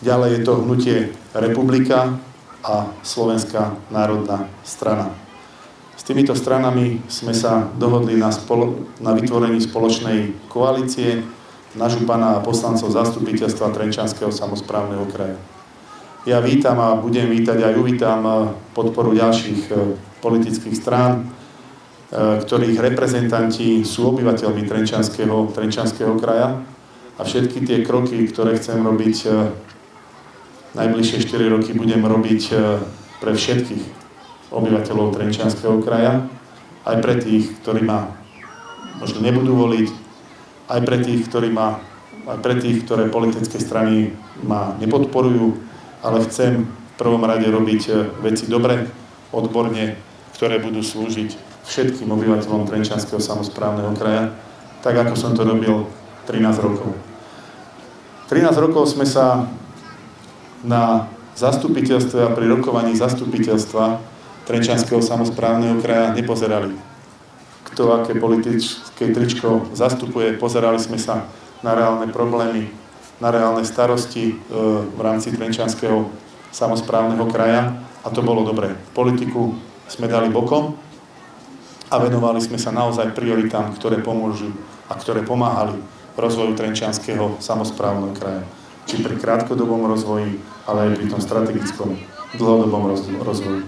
Ďalej je to hnutie Republika a Slovenská národná strana. S týmito stranami sme sa dohodli na vytvorení spoločnej koalície na župana a poslancov zastupiteľstva Trenčianskeho samosprávneho kraja. Ja vítam a budem vítať aj uvítam podporu ďalších politických strán, ktorých reprezentanti sú obyvateľmi Trenčianskeho kraja a všetky tie kroky, ktoré chcem robiť najbližšie 4 roky, budem robiť pre všetkých obyvateľov Trenčianskeho kraja, aj pre tých, ktorí ma možno nebudú voliť, aj pre tých, ktoré politické strany ma nepodporujú, ale chcem v prvom rade robiť veci dobre, odborne, ktoré budú slúžiť všetkým obyvateľom Trenčianskeho samosprávneho kraja, tak ako som to robil 13 rokov. 13 rokov sme sa na zastupiteľstve a pri rokovaní zastupiteľstva Trenčianskeho samosprávneho kraja nepozerali, kto aké politické tričko zastupuje. Pozerali sme sa na reálne problémy, na reálne starosti v rámci Trenčianskeho samosprávneho kraja a to bolo dobré. Politiku sme dali bokom a venovali sme sa naozaj prioritám, ktoré pomôžu a ktoré pomáhali rozvoju Trenčianskeho samosprávneho kraja. Či pri krátkodobom rozvoji, ale aj pri tom strategickom dlhodobom rozvoji.